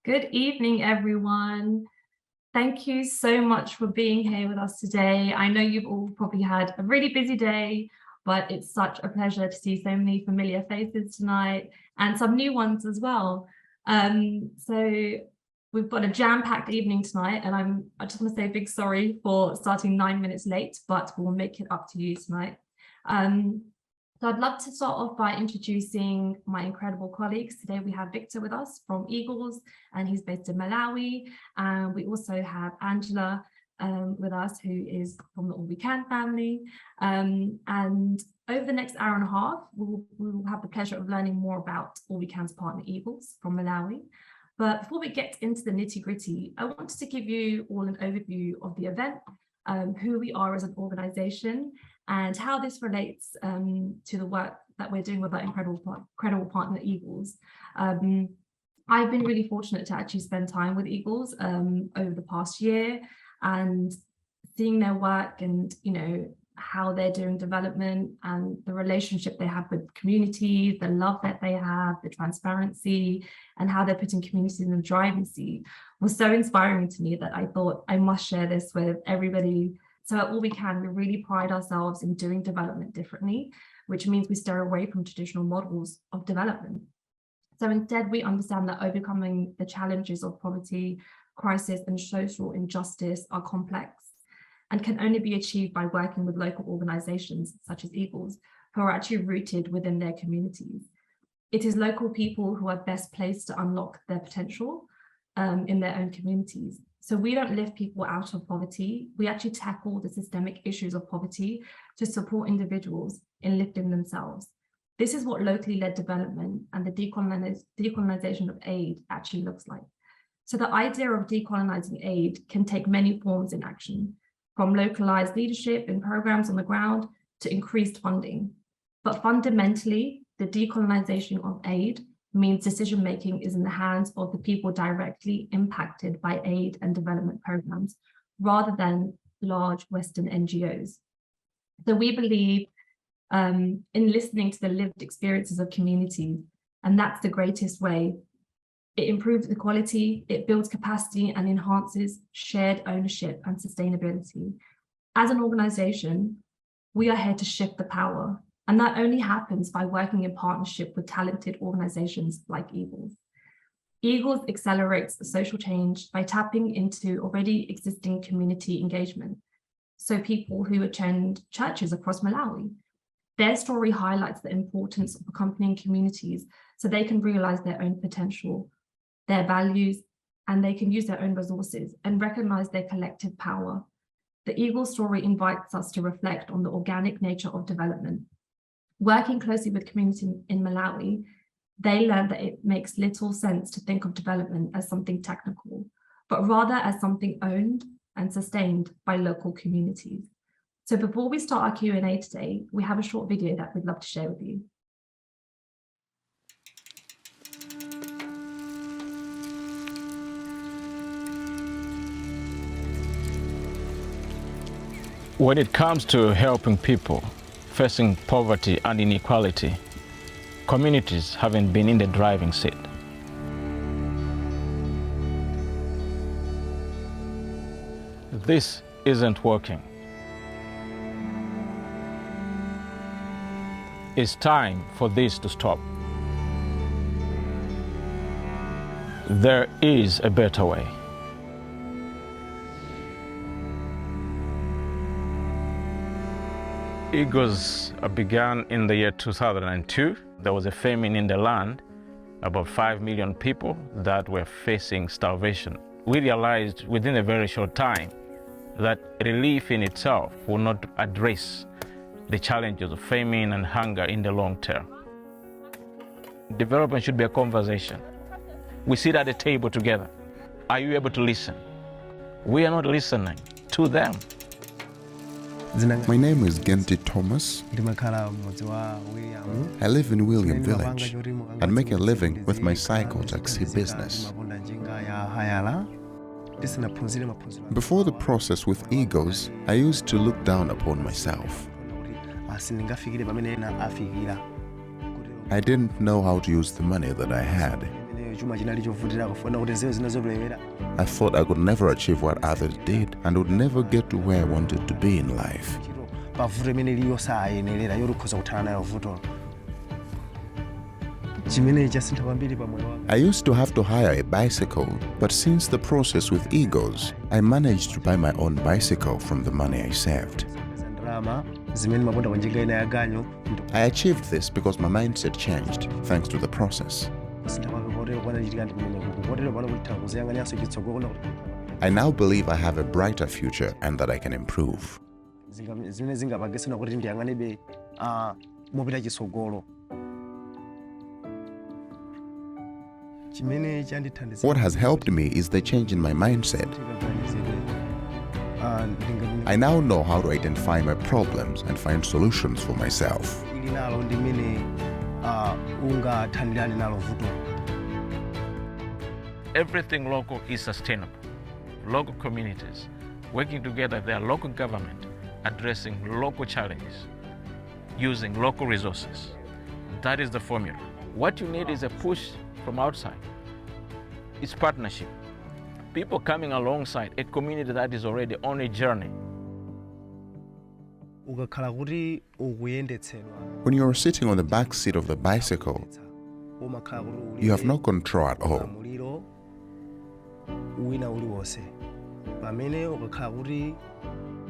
Good evening, everyone. Thank you so much for being here with us today. I know you've all probably had a really busy day, but it's such a pleasure to see so many familiar faces tonight and some new ones as well. So we've got a jam-packed evening tonight, and I just want to say a big sorry for starting 9 minutes late, but we'll make it up to you tonight. So I'd love to start off by introducing my incredible colleagues. Today we have Victor with us from Eagles, and he's based in Malawi. And we also have Angela with us, who is from the All We Can family. And over the next hour and a half, we'll have the pleasure of learning more about All We Can's partner Eagles from Malawi. But before we get into the nitty-gritty, I wanted to give you all an overview of the event, who we are as an organization, and how this relates to the work that we're doing with our incredible partner Eagles. I've been really fortunate to actually spend time with Eagles over the past year, and seeing their work and how they're doing development and the relationship they have with communities, the love that they have, the transparency, and how they're putting communities in the driving seat was so inspiring to me that I thought I must share this with everybody. So at All We Can, we really pride ourselves in doing development differently, which means we steer away from traditional models of development. So instead, we understand that overcoming the challenges of poverty, crisis, and social injustice are complex and can only be achieved by working with local organizations such as Eagles, who are actually rooted within their communities. It is local people who are best placed to unlock their potential in their own communities. So we don't lift people out of poverty. We actually tackle the systemic issues of poverty to support individuals in lifting themselves. This is what locally led development and the decolonization of aid actually looks like. So the idea of decolonizing aid can take many forms in action, from localized leadership and programs on the ground to increased funding. But fundamentally, the decolonization of aid means decision-making is in the hands of the people directly impacted by aid and development programs, rather than large Western NGOs. So we believe in listening to the lived experiences of communities, and that's the greatest way. It improves equality, it builds capacity, and enhances shared ownership and sustainability. As an organization, we are here to shift the power. And that only happens by working in partnership with talented organizations like Eagles. Eagles accelerates the social change by tapping into already existing community engagement. So people who attend churches across Malawi, their story highlights the importance of accompanying communities so they can realize their own potential, their values, and they can use their own resources and recognize their collective power. The Eagle story invites us to reflect on the organic nature of development. Working closely with community in Malawi, they learned that it makes little sense to think of development as something technical, but rather as something owned and sustained by local communities. So before we start our Q&A today, we have a short video that we'd love to share with you. When it comes to helping people facing poverty and inequality, communities haven't been in the driving seat. This isn't working. It's time for this to stop. There is a better way. Eagles began in the year 2002. There was a famine in the land, about 5 million people that were facing starvation. We realized within a very short time that relief in itself will not address the challenges of famine and hunger in the long term. Development should be a conversation. We sit at the table together. Are you able to listen? We are not listening to them. My name is Genti Thomas. I live in William Village and make a living with my cycle taxi business. Before the process with Eagles, I used to look down upon myself. I didn't know how to use the money that I had. I thought I could never achieve what others did and would never get to where I wanted to be in life. I used to have to hire a bicycle, but since the process with Egos, I managed to buy my own bicycle from the money I saved. I achieved this because my mindset changed thanks to the process. I now believe I have a brighter future and that I can improve. What has helped me is the change in my mindset. I now know how to identify my problems and find solutions for myself. Everything local is sustainable. Local communities working together, their local government addressing local challenges, using local resources. That is the formula. What you need is a push from outside. It's partnership. People coming alongside a community that is already on a journey. When you are sitting on the back seat of the bicycle, you have no control at all.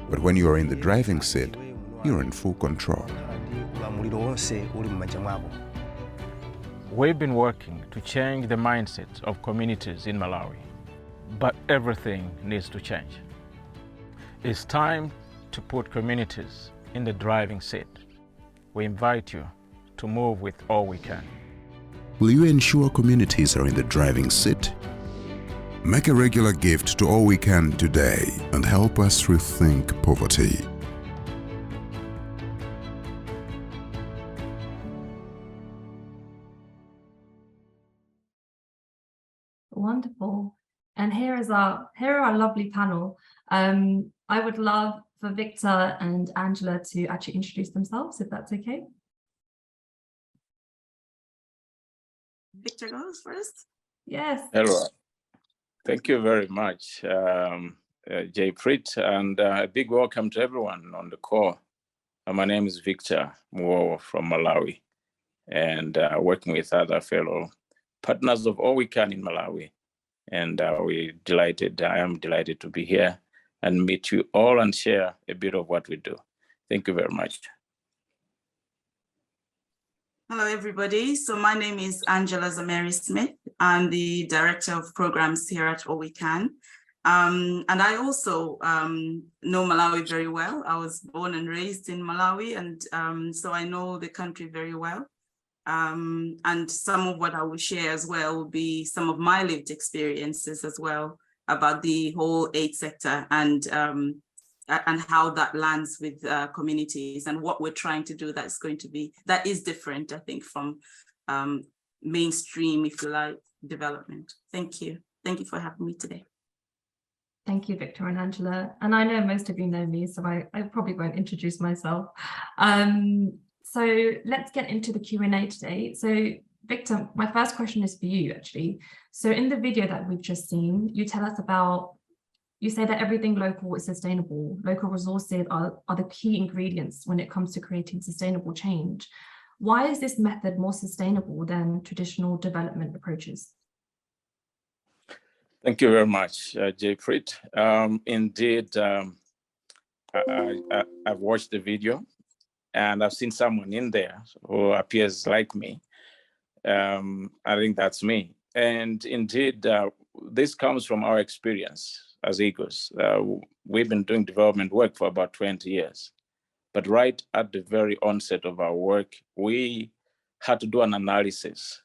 But when you are in the driving seat, you're in full control. We've been working to change the mindset of communities in Malawi, but everything needs to change. It's time to put communities in the driving seat. We invite you to move with all we can. Will you ensure communities are in the driving seat? Make a regular gift to All We Can today and help us rethink poverty. Wonderful. And here are our lovely panel. I would love for Victor and Angela to actually introduce themselves, if that's okay. Victor goes first. Yes. Hello. Thank you very much, Jaypreet, and a big welcome to everyone on the call. My name is Victor Muo from Malawi, and working with other fellow partners of All We Can in Malawi. And I am delighted to be here and meet you all and share a bit of what we do. Thank you very much. Hello, everybody. So my name is Angela Zameri Smith. I'm the Director of Programs here at All We Can. And I also know Malawi very well. I was born and raised in Malawi, and so I know the country very well. And some of what I will share as well will be some of my lived experiences as well about the whole aid sector and how that lands with communities and what we're trying to do that is different, I think, from mainstream, if you like, development. Thank you. Thank you for having me today. Thank you, Victor and Angela. And I know most of you know me, so I probably won't introduce myself. So let's get into the Q&A today. So Victor, my first question is for you, actually. So in the video that we've just seen, you tell us about, you say that everything local is sustainable. Local resources are the key ingredients when it comes to creating sustainable change. Why is this method more sustainable than traditional development approaches? Thank you very much, Jaypreet. Indeed, I've watched the video and I've seen someone in there who appears like me. I think that's me. And indeed, this comes from our experience as Egos. We've been doing development work for about 20 years. But right at the very onset of our work, we had to do an analysis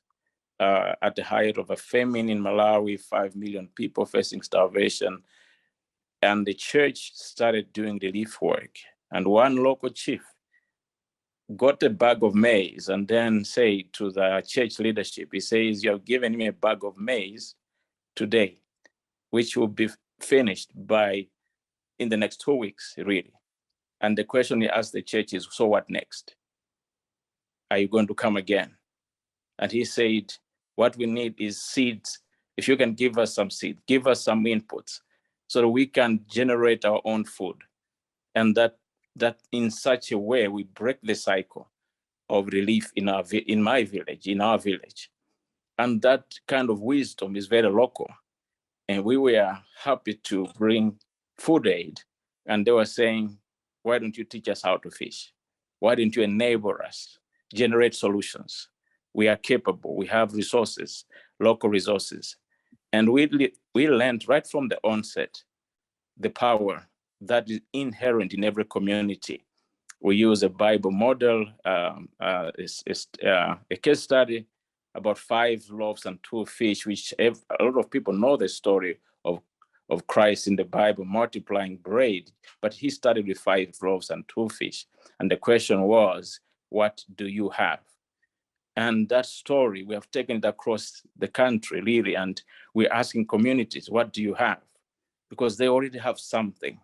at the height of a famine in Malawi, 5 million people facing starvation. And the church started doing relief work. And one local chief got a bag of maize and then said to the church leadership, he says, "You have given me a bag of maize today, which will be finished in the next 2 weeks, really." And the question he asked the church is, "So what next? Are you going to come again?" And he said, What we need is seeds. If you can give us some seed, give us some inputs so that we can generate our own food. And that in such a way, we break the cycle of relief in my village, in our village. And that kind of wisdom is very local. And we were happy to bring food aid. And they were saying, why don't you teach us how to fish? Why don't you enable us, generate solutions? We are capable, we have resources, local resources. And we learned right from the onset the power that is inherent in every community. We use a Bible model, a case study about 5 loaves and 2 fish, which a lot of people know the story of Christ in the Bible multiplying bread, but he started with 5 loaves and 2 fish. And the question was, what do you have? And that story, we have taken it across the country, really, and we're asking communities, what do you have? Because they already have something.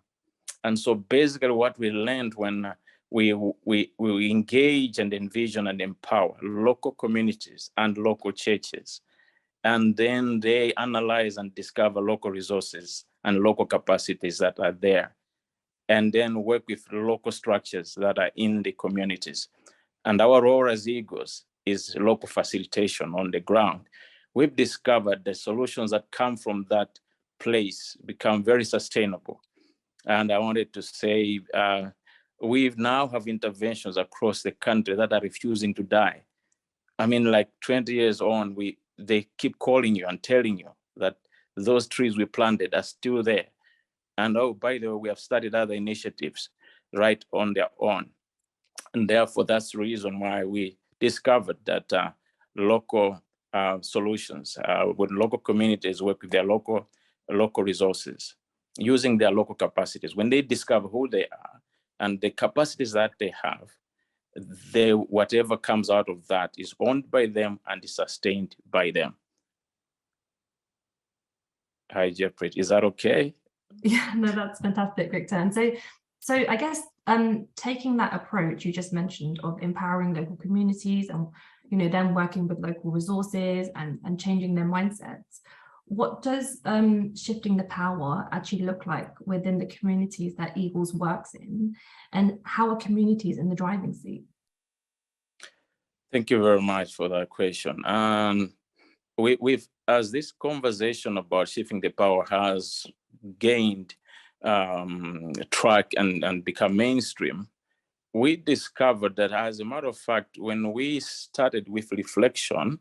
And so basically what we learned when we engage and envision and empower local communities and local churches, and then they analyze and discover local resources and local capacities that are there, and then work with local structures that are in the communities. And our role as Eagles is local facilitation on the ground. We've discovered the solutions that come from that place become very sustainable. And I wanted to say, we now have interventions across the country that are refusing to die. I mean, like 20 years on, they keep calling you and telling you that those trees we planted are still there. And oh, by the way, we have started other initiatives right on their own. And therefore, that's the reason why we discovered that local solutions, when local communities work with their local resources, using their local capacities, when they discover who they are and the capacities that they have, whatever comes out of that is owned by them and is sustained by them. Hi, Jeffrey, is that okay? Yeah, no, that's fantastic, Victor. And so I guess taking that approach you just mentioned of empowering local communities and them working with local resources and changing their mindsets, what does shifting the power actually look like within the communities that Eagles works in, and how are communities in the driving seat? Thank you very much for that question. We've, as this conversation about shifting the power has gained track and become mainstream, we discovered that, as a matter of fact, when we started with reflection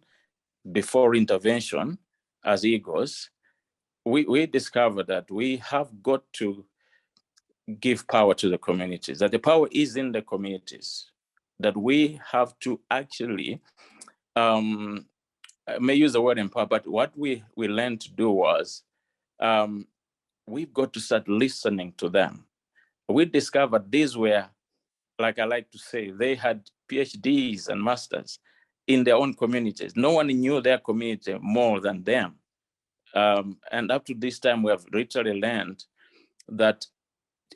before intervention as Eagles, we discovered that we have got to give power to the communities, that the power is in the communities, that we have to actually, I may use the word empower, but what we learned to do was, we've got to start listening to them. We discovered these were, like I like to say, they had PhDs and masters in their own communities. No one knew their community more than them. And up to this time, we have literally learned that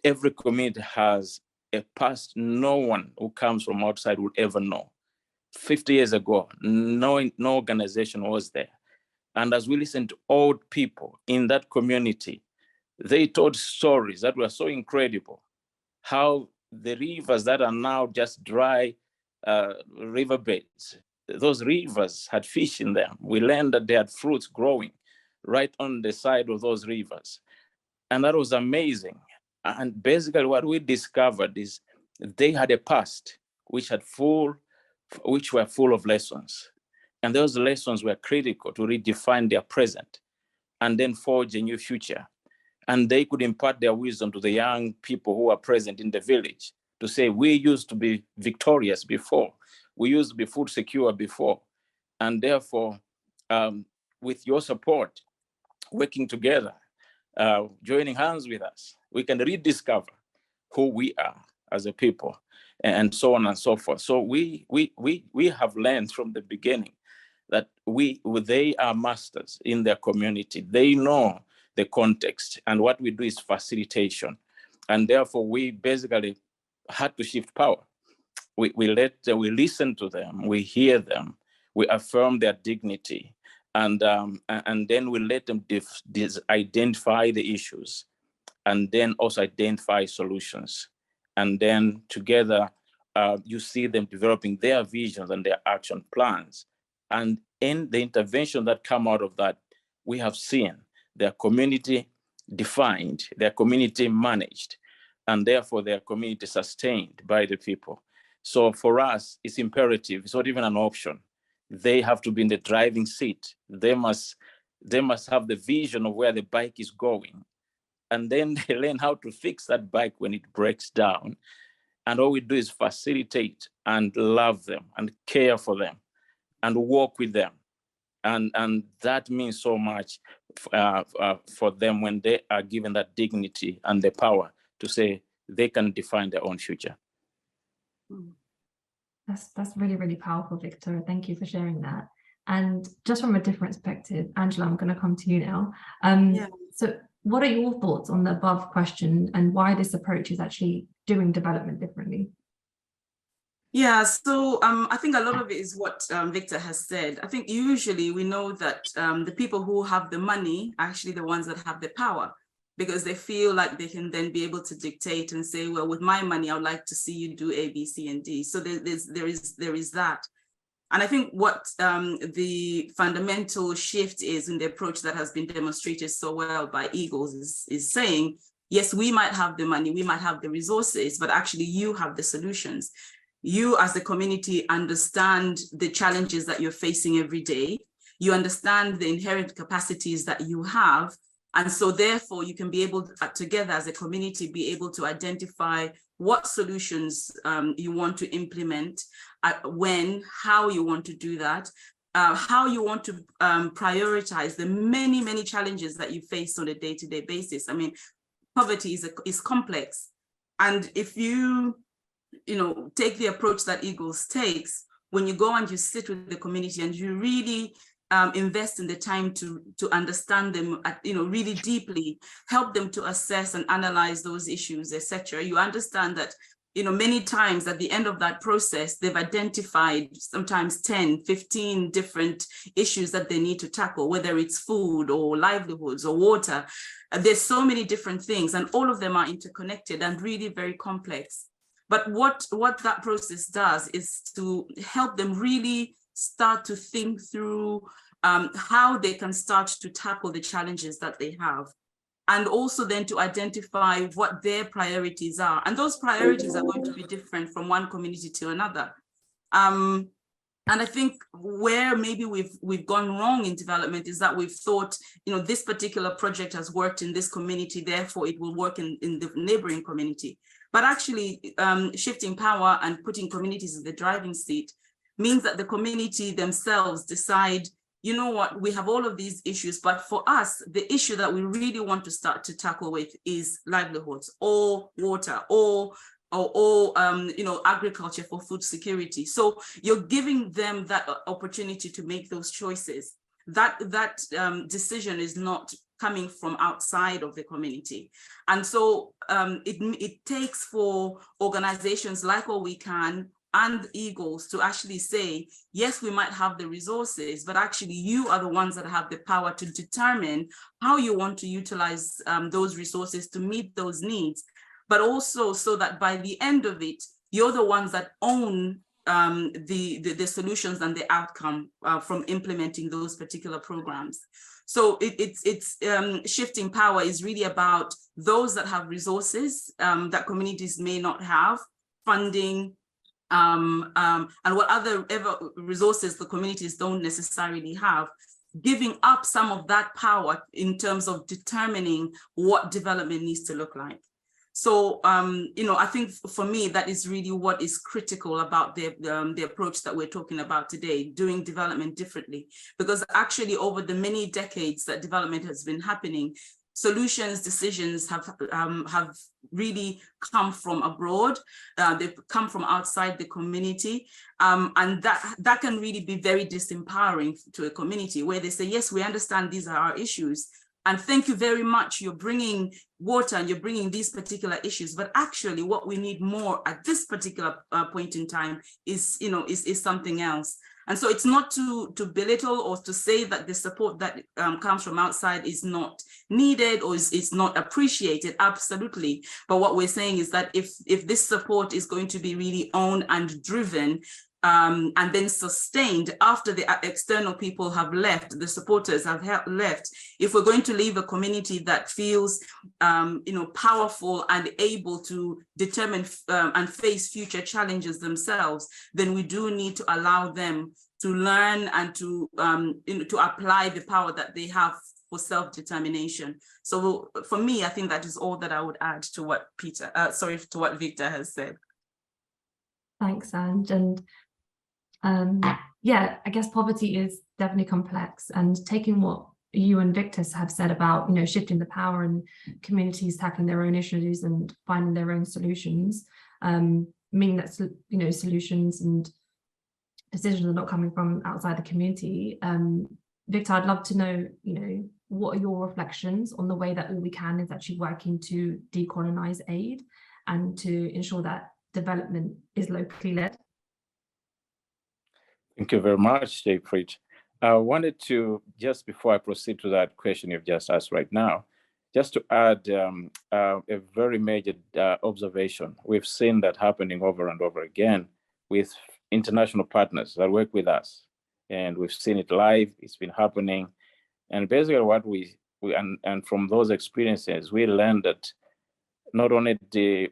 every community has a past no one who comes from outside would ever know. 50 years ago, no organization was there. And as we listened to old people in that community, they told stories that were so incredible. How the rivers that are now just dry riverbeds, those rivers had fish in them. We learned that they had fruits growing right on the side of those rivers. And that was amazing. And basically what we discovered is they had a past which were full of lessons. And those lessons were critical to redefine their present and then forge a new future. And they could impart their wisdom to the young people who are present in the village to say, we used to be victorious before. We used to be food secure before. And therefore, with your support, working together, joining hands with us, we can rediscover who we are as a people, and so on and so forth. So we have learned from the beginning that they are masters in their community. They know the context, and what we do is facilitation. And therefore, we basically had to shift power. We listen to them, we hear them, we affirm their dignity, and then we let them identify the issues, and then also identify solutions, and then together you see them developing their visions and their action plans. And in the intervention that come out of that, we have seen their community defined, their community managed, and therefore their community sustained by the people. So for us, it's imperative. It's not even an option. They have to be in the driving seat. They must have the vision of where the bike is going. And then they learn how to fix that bike when it breaks down. And all we do is facilitate and love them and care for them and walk with them. And that means so much for them when they are given that dignity and the power to say they can define their own future. That's really, really powerful, Victor. Thank you for sharing that. And just from a different perspective, Angela, I'm going to come to you now. So what are your thoughts on the above question and why this approach is actually doing development differently? Yeah, so I think a lot of it is what Victor has said. I think usually we know that the people who have the money are actually the ones that have the power, because they feel like they can then be able to dictate and say, well, with my money, I would like to see you do A, B, C, and D. So there is that. And I think what the fundamental shift is in the approach that has been demonstrated so well by Eagles is saying, yes, we might have the money, we might have the resources, but actually you have the solutions. You as the community understand the challenges that you're facing every day. You understand the inherent capacities that you have. And so therefore you can be able to, together as a community, be able to identify what solutions you want to implement, when, how you want to do that, how you want to prioritize the many, many challenges that you face on a day-to-day basis. I mean, poverty is complex. And if you take the approach that Eagles takes, when you go and you sit with the community and you really invest in the time to understand them, really deeply, help them to assess and analyze those issues, etc. You understand that, many times at the end of that process, they've identified sometimes 10, 15 different issues that they need to tackle, whether it's food or livelihoods or water. There's so many different things, and all of them are interconnected and really very complex. But what that process does is to help them really start to think through how they can start to tackle the challenges that they have, and also then to identify what their priorities are. And those priorities are going to be different from one community to another. And I think where maybe we've gone wrong in development is that we've thought, this particular project has worked in this community, therefore it will work in the neighboring community. But actually shifting power and putting communities in the driving seat means that the community themselves decide, you know what, we have all of these issues, but for us, the issue that we really want to start to tackle with is livelihoods or water or agriculture for food security. So you're giving them that opportunity to make those choices. That decision is not coming from outside of the community. And so it takes for organizations like All We Can and Eagles to actually say, yes, we might have the resources, but actually you are the ones that have the power to determine how you want to utilize those resources to meet those needs, but also so that by the end of it, you're the ones that own the solutions and the outcome from implementing those particular programs. So it's shifting power is really about those that have resources that communities may not have, funding, and what other resources the communities don't necessarily have, giving up some of that power in terms of determining what development needs to look like. So, I think for me, that is really what is critical about the approach that we're talking about today, doing development differently. Because actually over the many decades that development has been happening, solutions, decisions have really come from abroad. They've come from outside the community. And that can really be very disempowering to a community where they say, yes, we understand these are our issues. And thank you very much. You're bringing water and you're bringing these particular issues. But actually what we need more at this particular point in time is something else. And so it's not to belittle or to say that the support that comes from outside is not needed or is not appreciated, absolutely. But what we're saying is that if this support is going to be really owned and driven, and then sustained after the external people have left, the supporters have left, if we're going to leave a community that feels powerful and able to determine and face future challenges themselves, then we do need to allow them to learn and to apply the power that they have for self-determination. So for me, I think that is all that I would add to what to what Victor has said. Thanks, Ange. And yeah, I guess poverty is definitely complex, and taking what you and Victor have said about, shifting the power and communities tackling their own issues and finding their own solutions, mean that, solutions and decisions are not coming from outside the community. Victor, I'd love to know, what are your reflections on the way that All We Can is actually working to decolonize aid and to ensure that development is locally led? Thank you very much, Jaypreet. I wanted to, just before I proceed to that question you've just asked right now, just to add a very major observation. We've seen that happening over and over again with international partners that work with us. And we've seen it live, it's been happening. And basically what we from those experiences, we learned that not only do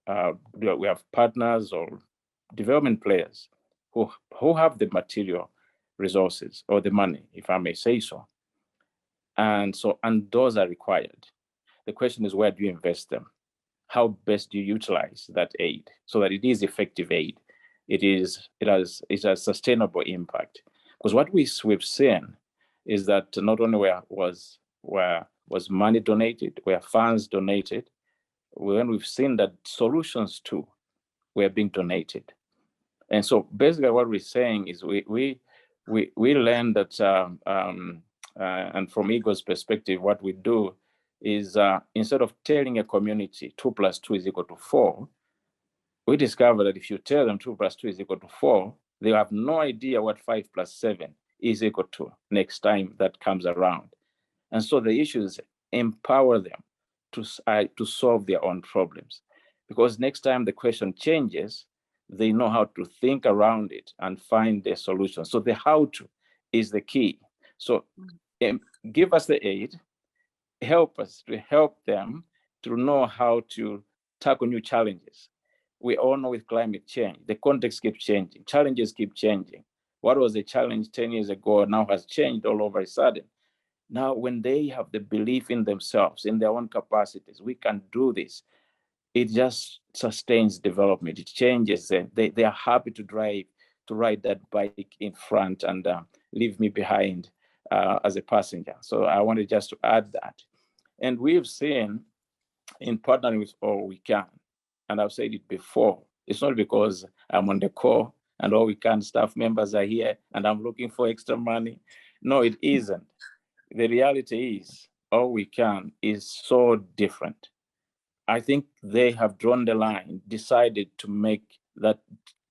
we have partners or development players who have the material resources or the money, if I may say so. And those are required. The question is, where do you invest them? How best do you utilize that aid so that it is effective aid? It has a sustainable impact. Because what we've seen is that not only was money donated, were funds donated, when we've seen that solutions too were being donated. And so basically what we're saying is we learned that, and from Eagle's perspective, what we do is instead of telling a community 2 + 2 = 4, we discover that if you tell them 2 + 2 = 4, they have no idea what 5 + 7 is equal to next time that comes around. And so the issue is empower them to solve their own problems. Because next time the question changes, they know how to think around it and find their solution. So the how to is the key. So give us the aid, help us to help them to know how to tackle new challenges. We all know with climate change, the context keeps changing, challenges keep changing. What was a challenge 10 years ago now has changed all over a sudden. Now, when they have the belief in themselves, in their own capacities, we can do this. It just sustains development. It changes them. They are happy to ride that bike in front and leave me behind as a passenger. So I wanted just to add that. And we've seen in partnering with All We Can, and I've said it before, it's not because I'm on the call and All We Can staff members are here and I'm looking for extra money. No, it isn't. The reality is All We Can is so different. I think they have drawn the line, decided to make that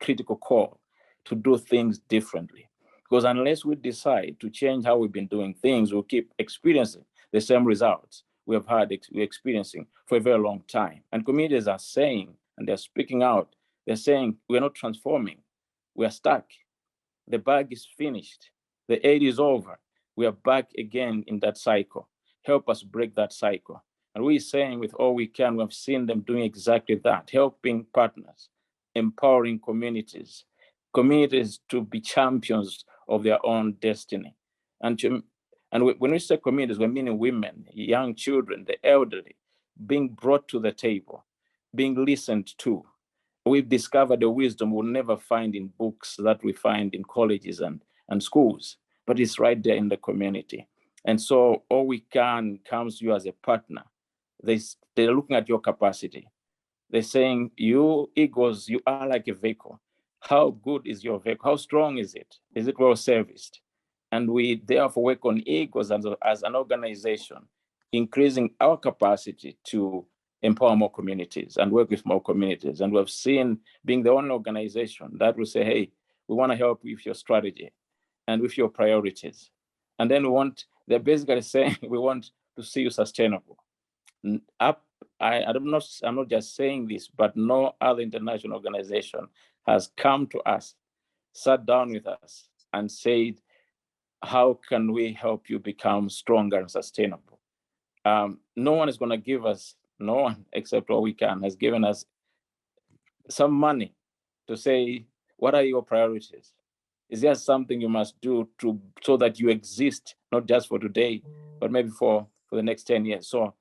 critical call to do things differently. Because unless we decide to change how we've been doing things, we'll keep experiencing the same results we're experiencing for a very long time. And communities are saying, and they're speaking out, they're saying, we're not transforming, we're stuck. The bag is finished, the aid is over. We are back again in that cycle. Help us break that cycle. And we're saying with All We Can, we've seen them doing exactly that, helping partners, empowering communities to be champions of their own destiny. And when we say communities, we're meaning women, young children, the elderly, being brought to the table, being listened to. We've discovered a wisdom we'll never find in books that we find in colleges and schools, but it's right there in the community. And so All We Can comes to you as a partner. They're looking at your capacity. They're saying, you Eagles, you are like a vehicle. How good is your vehicle? How strong is it? Is it well serviced? And we therefore work on Eagles as an organization, increasing our capacity to empower more communities and work with more communities. And we've seen being the only organization that will say, hey, we want to help with your strategy and with your priorities. And then they're basically saying, we want to see you sustainable. I'm not just saying this, but no other international organization has come to us, sat down with us and said, how can we help you become stronger and sustainable? No one is going to give us, no one except All We Can has given us some money to say, what are your priorities? Is there something you must do so that you exist, not just for today, but maybe for the next 10 years? So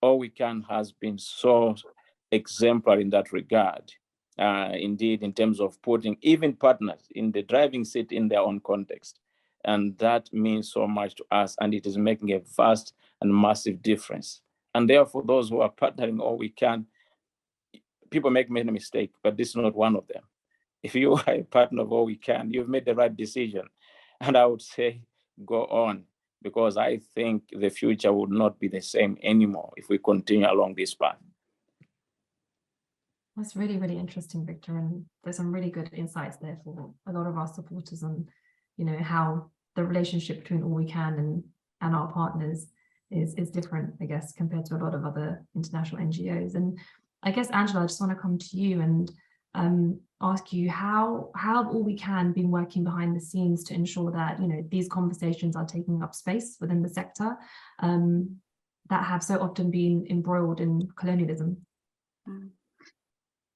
All We Can has been so exemplary in that regard. Indeed, in terms of putting even partners in the driving seat in their own context. And that means so much to us, and it is making a vast and massive difference. And therefore, those who are partnering All We Can, people make many mistakes, but this is not one of them. If you are a partner of All We Can, you've made the right decision. And I would say, go on, because I think the future would not be the same anymore if we continue along this path. That's really, really interesting, Victor. And there's some really good insights there for a lot of our supporters on, you know, how the relationship between All We Can and our partners is different, I guess, compared to a lot of other international NGOs. And I guess, Angela, I just want to come to you and ask you how All We Can been working behind the scenes to ensure that, you know, these conversations are taking up space within the sector that have so often been embroiled in colonialism.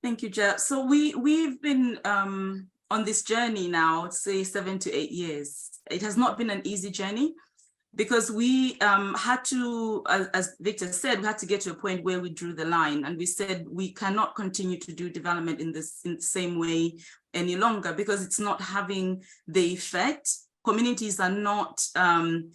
Thank you, Jer. So we've been on this journey now, say 7 to 8 years. It has not been an easy journey because we had to, as Victor said, we had to get to a point where we drew the line, and we said we cannot continue to do development in the same way any longer because it's not having the effect. Communities are not, you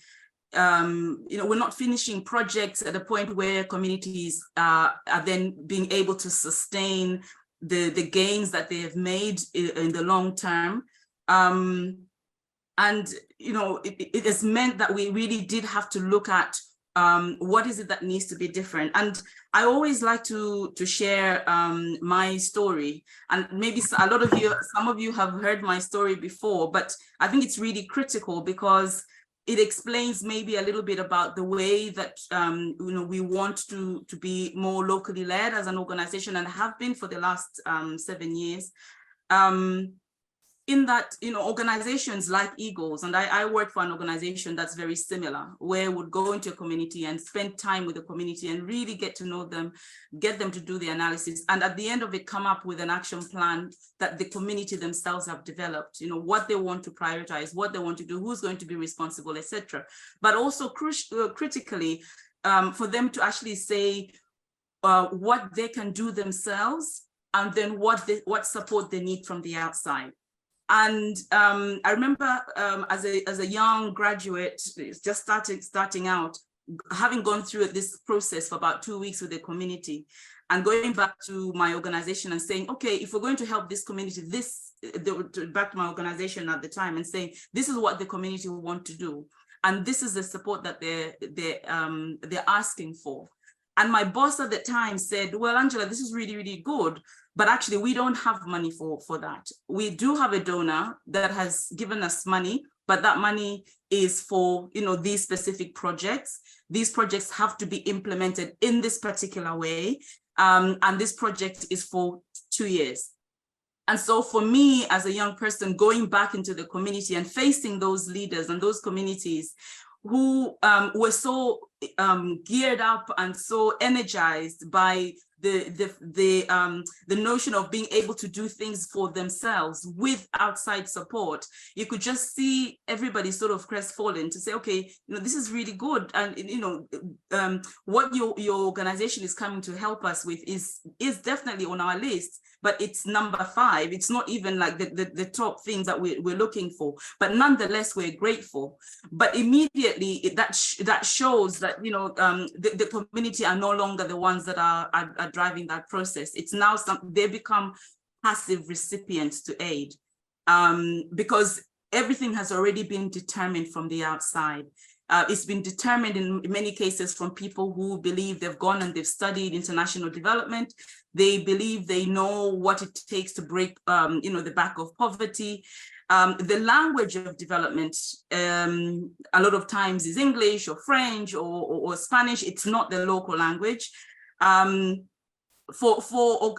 know, we're not finishing projects at a point where communities are then being able to sustain the gains that they have made in the long term. And, you know, it has meant that we really did have to look at what is it that needs to be different. And I always like to share my story. And maybe some of you have heard my story before, but I think it's really critical because it explains maybe a little bit about the way that you know, we want to be more locally led as an organization and have been for the last 7 years. In that, you know, organizations like Eagles, and I work for an organization that's very similar, where would go into a community and spend time with the community and really get to know them, get them to do the analysis, and at the end of it, come up with an action plan that the community themselves have developed, you know, what they want to prioritize, what they want to do, who's going to be responsible, etc. But also critically, for them to actually say what they can do themselves, and then what support they need from the outside. And I remember as a young graduate, just starting out, having gone through this process for about 2 weeks with the community and going back to my organization and saying, okay, if we're going to help this community, back to my organization at the time and saying, this is what the community will want to do. And this is the support that they're asking for. And my boss at the time said, well, Angela, this is really, really good, but actually we don't have money for that. We do have a donor that has given us money, but that money is for, you know, these specific projects. These projects have to be implemented in this particular way. And this project is for 2 years. And so for me, as a young person, going back into the community and facing those leaders and those communities who were so geared up and so energized by the notion of being able to do things for themselves with outside support, you could just see everybody sort of crestfallen to say, okay, you know, this is really good, and you know, what your organization is coming to help us with is definitely on our list, but it's number 5. It's not even like the top things that we're looking for, but nonetheless we're grateful. But immediately that shows that, you know, the community are no longer the ones that are driving that process. It's now they become passive recipients to aid, because everything has already been determined from the outside. It's been determined in many cases from people who believe they've gone and they've studied international development. They believe they know what it takes to break, you know, the back of poverty. The language of development a lot of times is English or French or Spanish. It's not the local language. For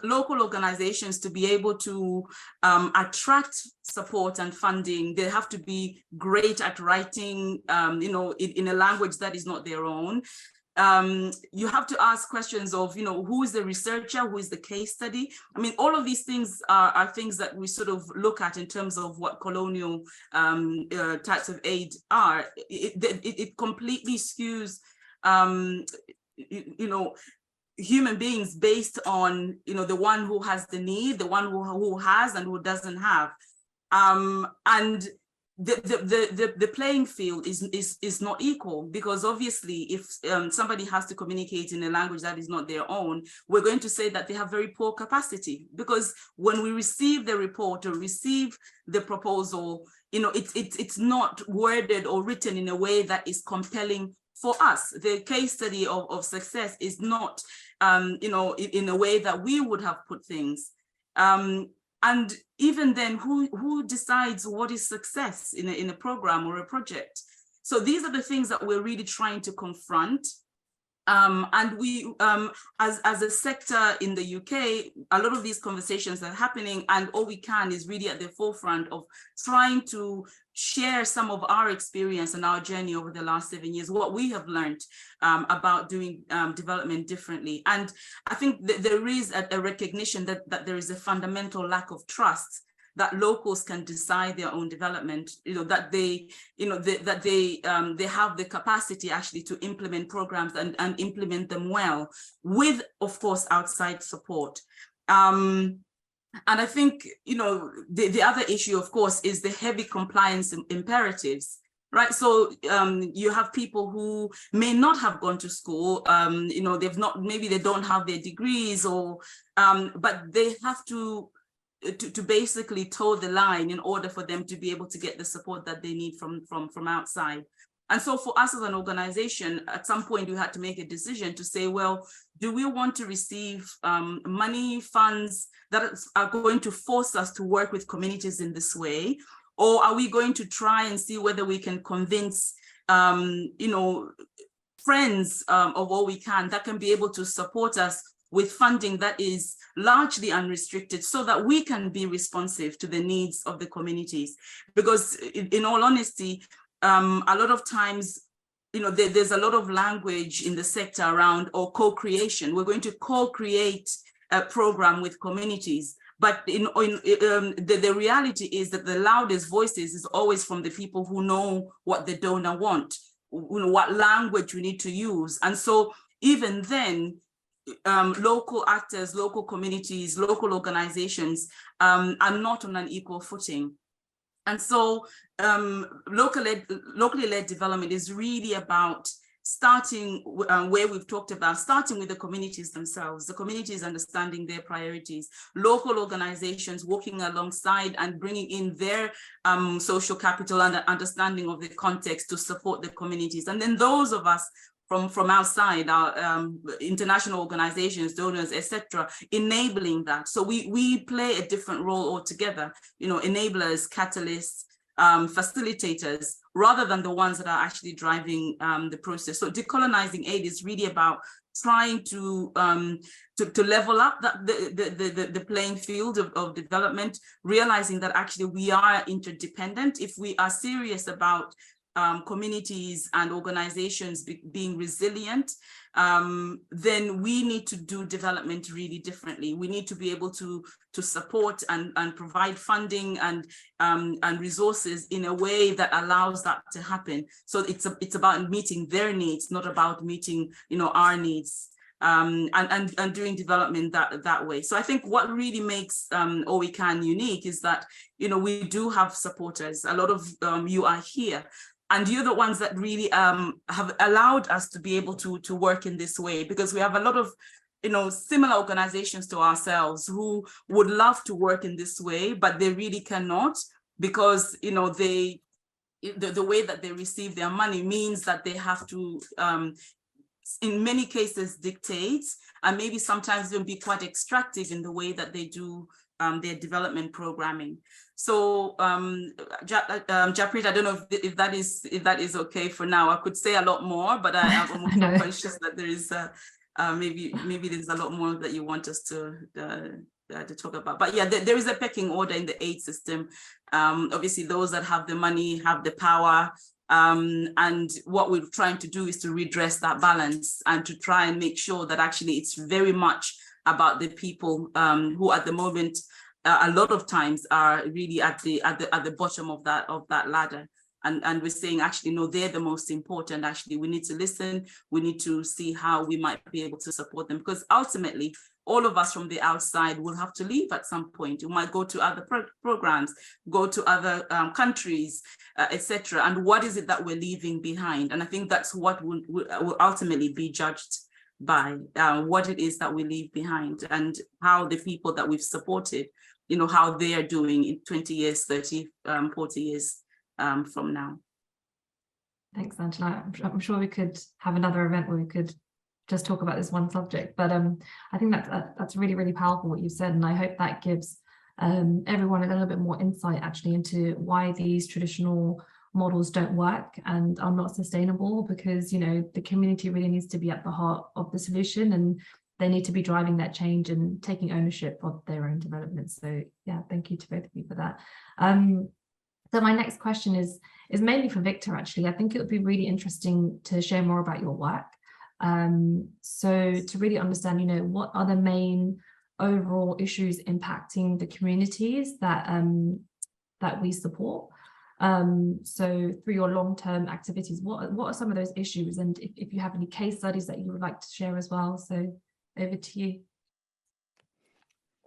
local organizations to be able to attract support and funding, they have to be great at writing, in a language that is not their own. You have to ask questions of, who is the researcher, who is the case study. I mean, all of these things are things that we sort of look at in terms of what colonial types of aid are. It completely skews, human beings based on, the one who has the need, the one who has and who doesn't have. And the playing field is not equal, because obviously if somebody has to communicate in a language that is not their own, we're going to say that they have very poor capacity, because when we receive the report or receive the proposal, it's not worded or written in a way that is compelling for us. The case study of success is not, in a way that we would have put things. And even then, who decides what is success in a program or a project? So these are the things that we're really trying to confront. And we, as a sector in the UK, a lot of these conversations are happening, and All We Can is really at the forefront of trying to share some of our experience and our journey over the last 7 years, what we have learned about doing development differently. And I think that there is a recognition that there is a fundamental lack of trust that locals can decide their own development, that they have the capacity actually to implement programs and implement them well, with, of course, outside support. And I think, the other issue, of course, is the heavy compliance imperatives, right? So you have people who may not have gone to school, maybe they don't have their degrees, or but they have to basically toe the line in order for them to be able to get the support that they need from outside. And so for us as an organization, at some point we had to make a decision to say, well, do we want to receive money, funds that are going to force us to work with communities in this way? Or are we going to try and see whether we can convince, friends of All We Can that can be able to support us with funding that is largely unrestricted, so that we can be responsive to the needs of the communities? Because in all honesty, a lot of times, there's a lot of language in the sector around co-creation. We're going to co-create a program with communities. But the reality is that the loudest voices is always from the people who know what the donor want, what language we need to use. And so even then, local actors, local communities, local organizations are not on an equal footing. And so locally led development is really about starting where we've talked about, starting with the communities themselves, the communities understanding their priorities, local organizations working alongside and bringing in their social capital and understanding of the context to support the communities. And then those of us from outside, our international organizations, donors, etc., enabling that. So we play a different role altogether, enablers, catalysts, facilitators, rather than the ones that are actually driving the process. So decolonizing aid is really about trying to level up the playing field of development, realizing that actually we are interdependent. If we are serious about communities and organizations being resilient, then we need to do development really differently. We need to be able to support and provide funding and resources in a way that allows that to happen. So it's about meeting their needs, not about meeting our needs. And doing development that way. So I think what really makes All We Can unique is that we do have supporters. A lot of you are here. And you're the ones that really have allowed us to be able to work in this way, because we have a lot of similar organizations to ourselves who would love to work in this way, but they really cannot, because the way that they receive their money means that they have to in many cases dictate, and maybe sometimes even be quite extractive in the way that they do their development programming. So Japrit, I don't know if that is okay for now. I could say a lot more, but I'm also conscious that there is maybe there's a lot more that you want us to talk about. But yeah, there is a pecking order in the aid system. Obviously, those that have the money have the power. And what we're trying to do is to redress that balance and to try and make sure that actually it's very much about the people who at the moment a lot of times are really at the bottom of that ladder. And we're saying, actually, no, they're the most important. Actually, we need to listen. We need to see how we might be able to support them, because ultimately, all of us from the outside will have to leave at some point. We might go to other programs, go to other countries, etc. And what is it that we're leaving behind? And I think that's what will ultimately be judged by, what it is that we leave behind and how the people that we've supported, how they are doing in 20 years, 30, 40 years from now. Thanks, Angela. I'm sure we could have another event where we could just talk about this one subject, but I think that's really, really powerful what you said, and I hope that gives everyone a little bit more insight actually into why these traditional models don't work and are not sustainable, because the community really needs to be at the heart of the solution, and they need to be driving that change and taking ownership of their own development. So yeah, thank you to both of you for that. So my next question is mainly for Victor, actually. I think it would be really interesting to share more about your work. So to really understand, what are the main overall issues impacting the communities that that we support. So through your long-term activities, what are some of those issues? And if you have any case studies that you would like to share as well. So over to you.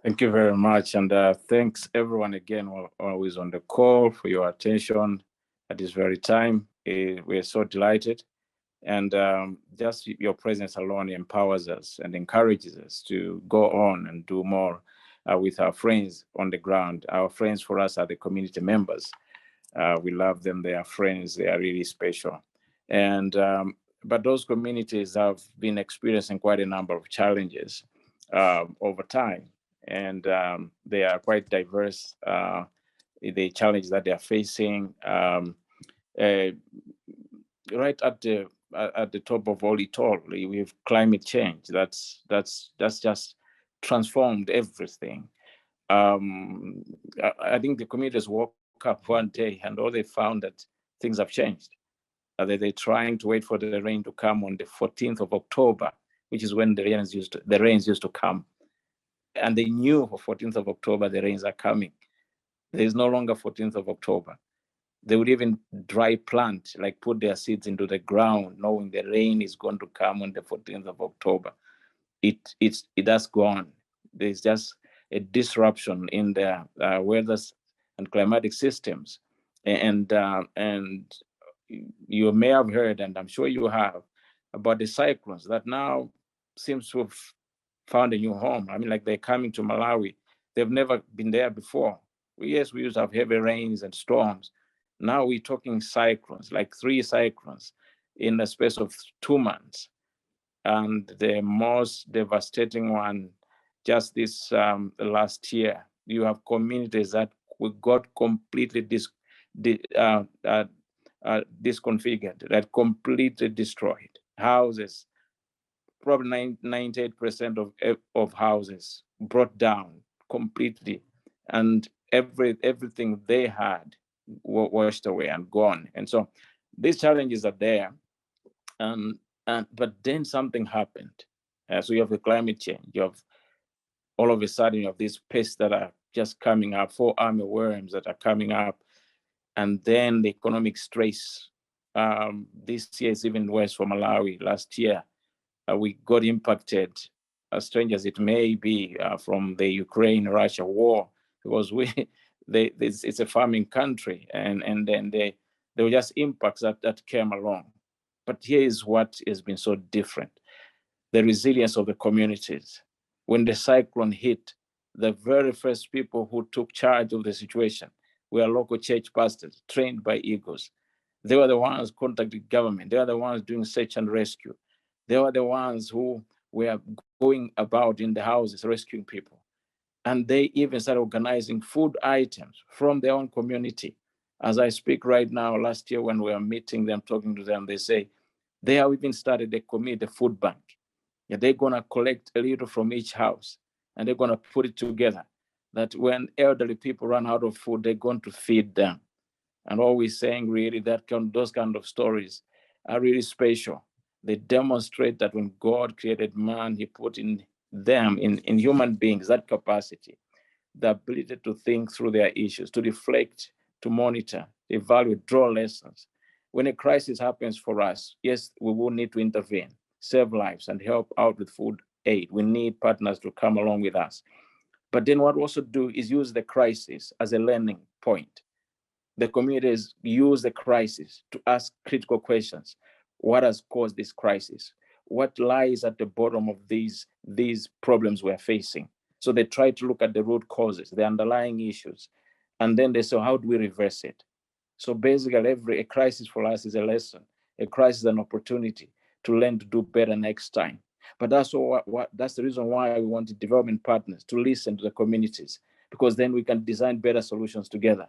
Thank you very much. And thanks everyone again, always on the call, for your attention at this very time. We're so delighted. And just your presence alone empowers us and encourages us to go on and do more with our friends on the ground. Our friends for us are the community members. We love them. They are friends. They are really special. And but those communities have been experiencing quite a number of challenges over time. And they are quite diverse, the challenges that they are facing. Right at the top of all it all, we have climate change. That's just transformed everything. I think the communities woke up one day and all they found that things have changed. They're trying to wait for the rain to come on the 14th of October, which is when the rains used to come. And they knew for 14th of October, the rains are coming. There is no longer 14th of October. They would even dry plant, like put their seeds into the ground, knowing the rain is going to come on the 14th of October. It has gone. There's just a disruption in the weather and climatic systems. And you may have heard, and I'm sure you have, about the cyclones that now seems to have found a new home. I mean, like they're coming to Malawi. They've never been there before. Yes, we used to have heavy rains and storms. Now we're talking cyclones, like 3 cyclones in the space of 2 months. And the most devastating one just this last year, you have communities that got completely disconfigured, that completely destroyed. Houses, probably 98% of houses brought down completely, and everything they had washed away and gone. And so these challenges are there, but then something happened. So you have the climate change. You have all of a sudden you have these pests that are just coming up, 4 army worms that are coming up, and then the economic stress. This year is even worse for Malawi. Last year, we got impacted, as strange as it may be, from the Ukraine-Russia war, because it's a farming country, and then there were just impacts that came along. But here is what has been so different: the resilience of the communities. When the cyclone hit, the very first people who took charge of the situation were local church pastors trained by Eagles. They were the ones contacting government. They were the ones doing search and rescue. They were the ones who were going about in the houses rescuing people. And they even started organizing food items from their own community. As I speak right now, last year when we were meeting them, talking to them, they say they have even started a community food bank. Yeah, they're gonna collect a little from each house and they're gonna put it together that when elderly people run out of food, they're going to feed them. And all we're saying really those kind of stories are really special. They demonstrate that when God created man, he put in them, in human beings, that capacity, the ability to think through their issues, to reflect, to monitor, evaluate, draw lessons. When a crisis happens for us, yes, we will need to intervene, save lives, and help out with food aid. We need partners to come along with us. But then what we also do is use the crisis as a learning point. The communities use the crisis to ask critical questions. What has caused this crisis? What lies at the bottom of these problems we're facing? So they try to look at the root causes, the underlying issues, and then they say, how do we reverse it? So basically, a crisis for us is a lesson. A crisis is an opportunity to learn to do better next time. But that's the reason why we wanted development partners to listen to the communities, because then we can design better solutions together.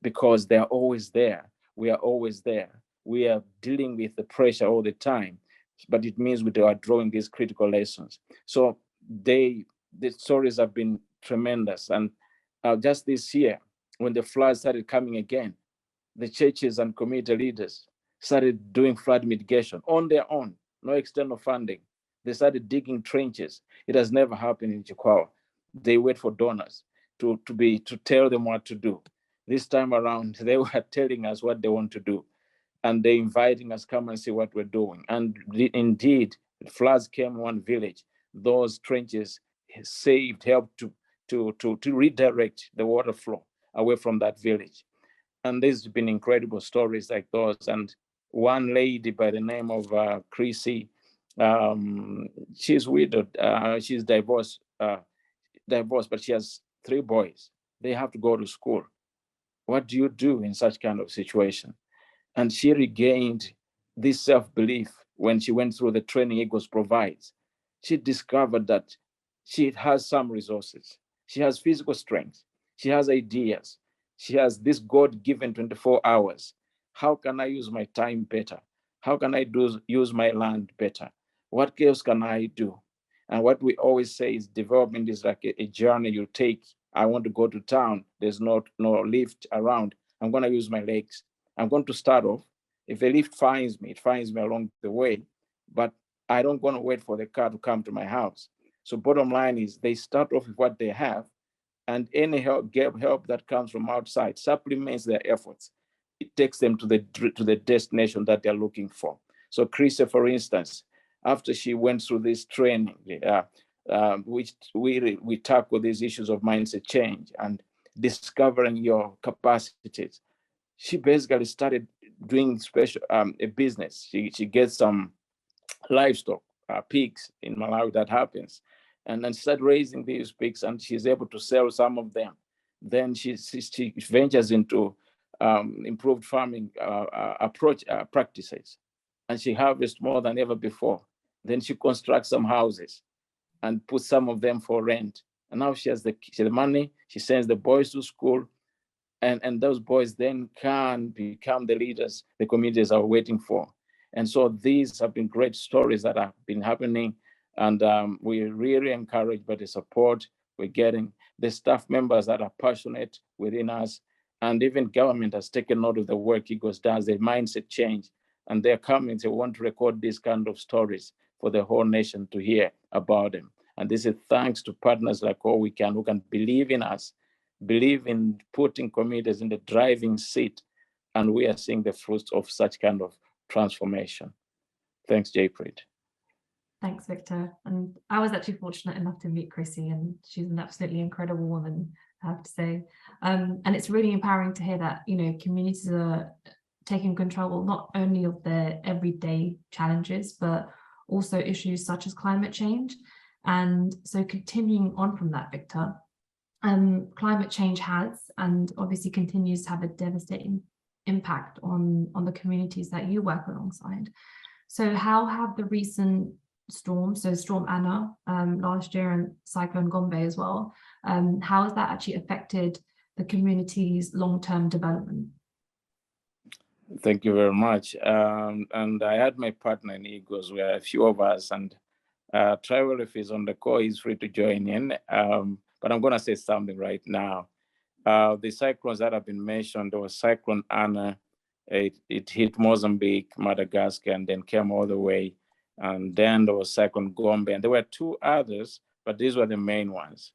Because they're always there. We are always there. We are dealing with the pressure all the time, but it means we are drawing these critical lessons. So the stories have been tremendous. And just this year, when the floods started coming again, the churches and community leaders started doing flood mitigation on their own, no external funding. They started digging trenches. It has never happened in Chikwawa. They wait for donors to tell them what to do. This time around, they were telling us what they want to do, and they're inviting us, come and see what we're doing. And indeed, floods came in one village. Those trenches helped to redirect the water flow away from that village. And there's been incredible stories like those. And one lady by the name of Chrissy, she's widowed, she's divorced, but she has 3 boys. They have to go to school. What do you do in such kind of situation? And she regained this self-belief when she went through the training Eagles provides. She discovered that she has some resources. She has physical strength. She has ideas. She has this God-given 24 hours. How can I use my time better? How can I use my land better? What else can I do? And what we always say is development is like a journey you take. I want to go to town. There's no lift around. I'm going to use my legs. I'm going to start off. If a lift finds me, it finds me along the way, but I don't going to wait for the car to come to my house. So bottom line is they start off with what they have, and any help that comes from outside supplements their efforts. It takes them to the destination that they're looking for. So Chrissy, for instance, after she went through this training, which we tackle these issues of mindset change and discovering your capacities, she basically started doing a business. She gets some livestock, pigs in Malawi. That happens, and then started raising these pigs, and she's able to sell some of them. Then she ventures into improved farming practices, and she harvests more than ever before. Then she constructs some houses and puts some of them for rent. And now she has the money. She sends the boys to school, and those boys then can become the leaders the communities are waiting for. And so these have been great stories that have been happening, and we're really encouraged by the support we're getting, the staff members that are passionate within us, and even government has taken note of the work Eagles does, the mindset change, and they're coming to want to record these kind of stories for the whole nation to hear about them. And this is thanks to partners like All We Can, who can believe in us, believe in putting communities in the driving seat, and we are seeing the fruits of such kind of transformation. Thanks, Jaypreet. Thanks, Victor. And I was actually fortunate enough to meet Chrissy, and she's an absolutely incredible woman, I have to say. And it's really empowering to hear that, communities are taking control not only of their everyday challenges, but also issues such as climate change. And so continuing on from that, Victor, climate change has and obviously continues to have a devastating impact on the communities that you work alongside. So how have the recent storms, so Storm Anna last year and Cyclone Gombe as well, How has that actually affected the community's long-term development? Thank you very much. And I had my partner in Eagles, we are a few of us, and Trevor, if he's on the call, he's free to join in. But I'm going to say something right now. The cyclones that have been mentioned, there was Cyclone Anna, it hit Mozambique, Madagascar, and then came all the way. And then there was Cyclone Gombe, and there were two others, but these were the main ones.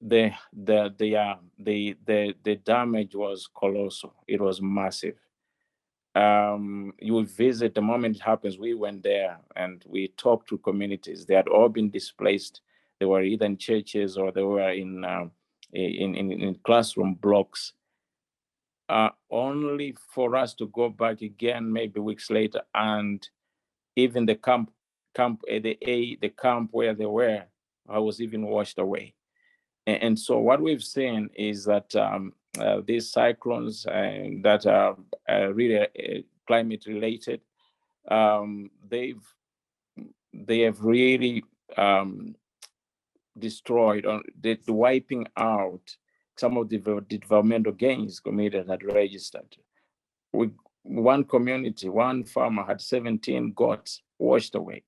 The damage was colossal. It was massive. You will visit the moment it happens. We went there and we talked to communities. They had all been displaced. They were either in churches or they were in classroom blocks. Only for us to go back again, maybe weeks later, and even the camp where they were, I was even washed away. And so what we've seen is that these cyclones that are really climate related, they have really destroyed or the wiping out some of the developmental gains communities had registered. One community, one farmer had 17 goats washed away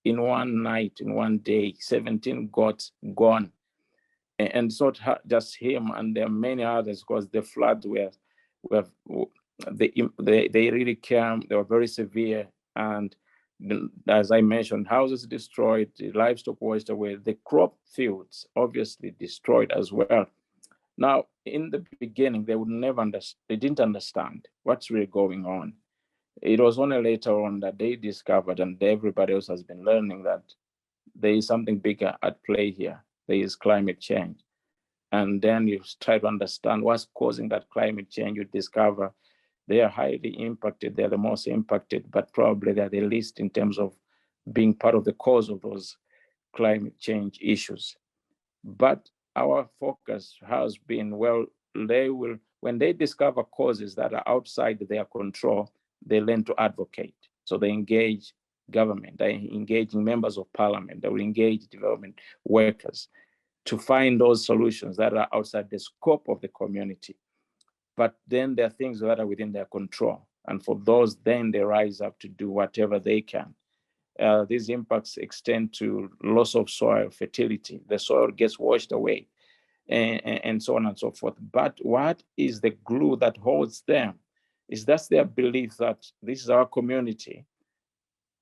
in one night, in one day, 17 goats gone. And it's not just him, and there are many others, because the floods they really came, they were very severe. And as I mentioned, houses destroyed, the livestock washed away, the crop fields obviously destroyed as well. Now, in the beginning, they didn't understand what's really going on. It was only later on that they discovered, and everybody else has been learning, that there is something bigger at play here. There is climate change. And then you try to understand what's causing that climate change. You discover they are highly impacted. They're the most impacted, but probably they're the least in terms of being part of the cause of those climate change issues. But our focus has been, well, when they discover causes that are outside their control, they learn to advocate. So they engage government, they engage members of parliament, they will engage development workers to find those solutions that are outside the scope of the community. But then there are things that are within their control. And for those, then they rise up to do whatever they can. These impacts extend to loss of soil fertility. The soil gets washed away and so on and so forth. But what is the glue that holds them? That's their belief that this is our community.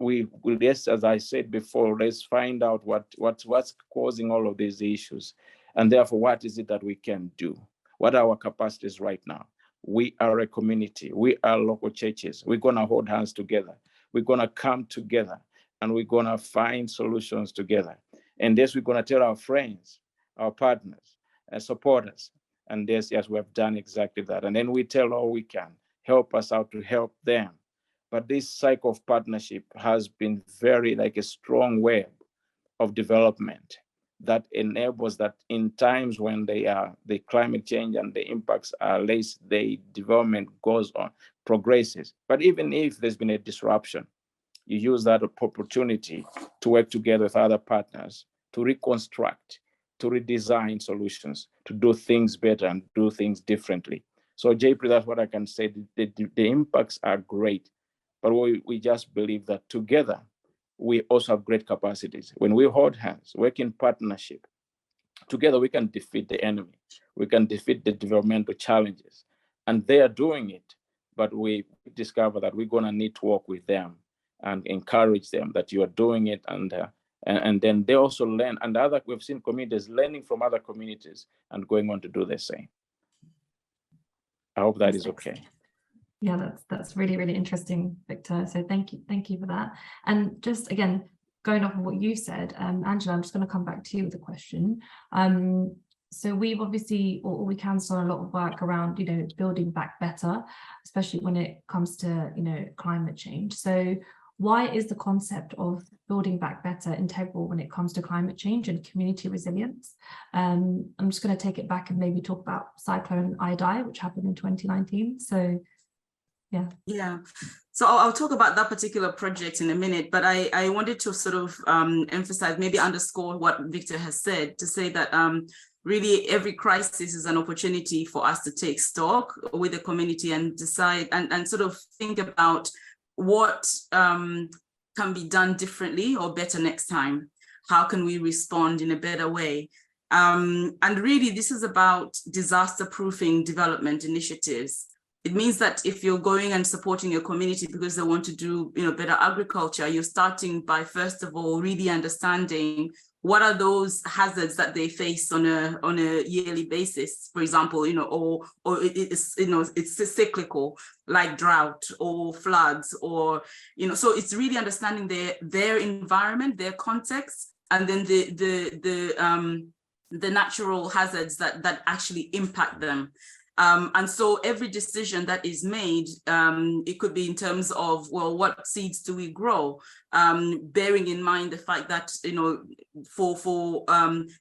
We will, yes, as I said before, let's find out what's causing all of these issues. And therefore, what is it that we can do? What are our capacities right now? We are a community. We are local churches. We're going to hold hands together. We're going to come together and we're going to find solutions together. And this, we're going to tell our friends, our partners, and supporters. And this, yes, we have done exactly that. And then we tell all we can, help us out to help them. But this cycle of partnership has been very like a strong web of development that enables that in times when the climate change and the impacts are less, the development goes on, progresses. But even if there's been a disruption, you use that opportunity to work together with other partners to reconstruct, to redesign solutions, to do things better and do things differently. So JP, that's what I can say. The impacts are great, but we just believe that together, we also have great capacities. When we hold hands, work in partnership, together we can defeat the enemy. We can defeat the developmental challenges. And they are doing it, but we discover that we're gonna need to work with them and encourage them that you are doing it. And then they also learn, and we've seen communities learning from other communities and going on to do the same. I hope that is okay. Yeah, that's really, really interesting, Victor. So thank you for that. And just again, going off of what you said, Angela, I'm just going to come back to you with a question. So we've obviously, or we can start a lot of work around, building back better, especially when it comes to, climate change. So why is the concept of building back better integral when it comes to climate change and community resilience? I'm just going to take it back and maybe talk about Cyclone Idai, which happened in 2019. So yeah. So I'll talk about that particular project in a minute, but I wanted to sort of emphasize, maybe underscore what Victor has said, to say that really every crisis is an opportunity for us to take stock with the community and decide and sort of think about what can be done differently or better next time. How can we respond in a better way? And really, this is about disaster-proofing development initiatives. It means that if you're going and supporting your community because they want to do, better agriculture, you're starting by, first of all, really understanding what are those hazards that they face on a yearly basis, for example, or it's cyclical, like drought or floods, or so it's really understanding their environment, their context, and then the natural hazards that actually impact them. And so every decision that is made, it could be in terms of, well, what seeds do we grow? Bearing in mind the fact that, for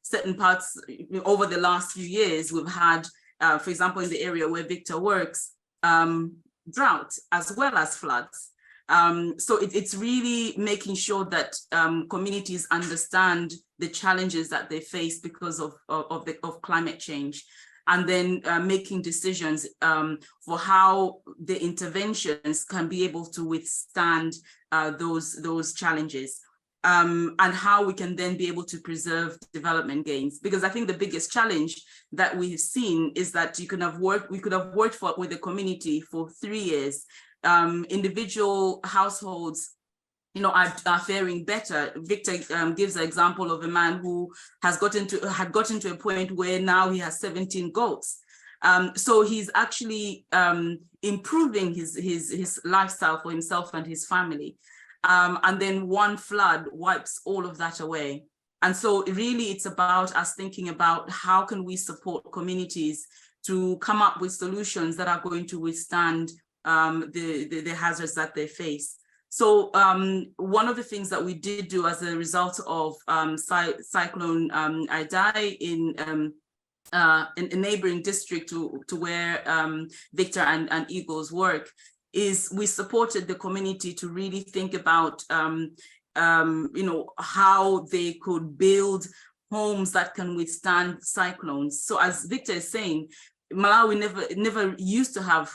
certain parts over the last few years, we've had, for example, in the area where Victor works, drought as well as floods. So it's really making sure that communities understand the challenges that they face because of climate change, and then making decisions for how the interventions can be able to withstand those challenges, and how we can then be able to preserve development gains. Because I think the biggest challenge that we have seen is that we could have worked with the community for 3 years. Individual households are faring better. Victor gives an example of a man who had gotten to a point where now he has 17 goats. So he's actually improving his lifestyle for himself and his family. And then one flood wipes all of that away. And so really it's about us thinking about how can we support communities to come up with solutions that are going to withstand the hazards that they face. So one of the things that we did do as a result of Cyclone Idai in a neighboring district to where Victor and Eagles work is we supported the community to really think about how they could build homes that can withstand cyclones. So as Victor is saying, Malawi never used to have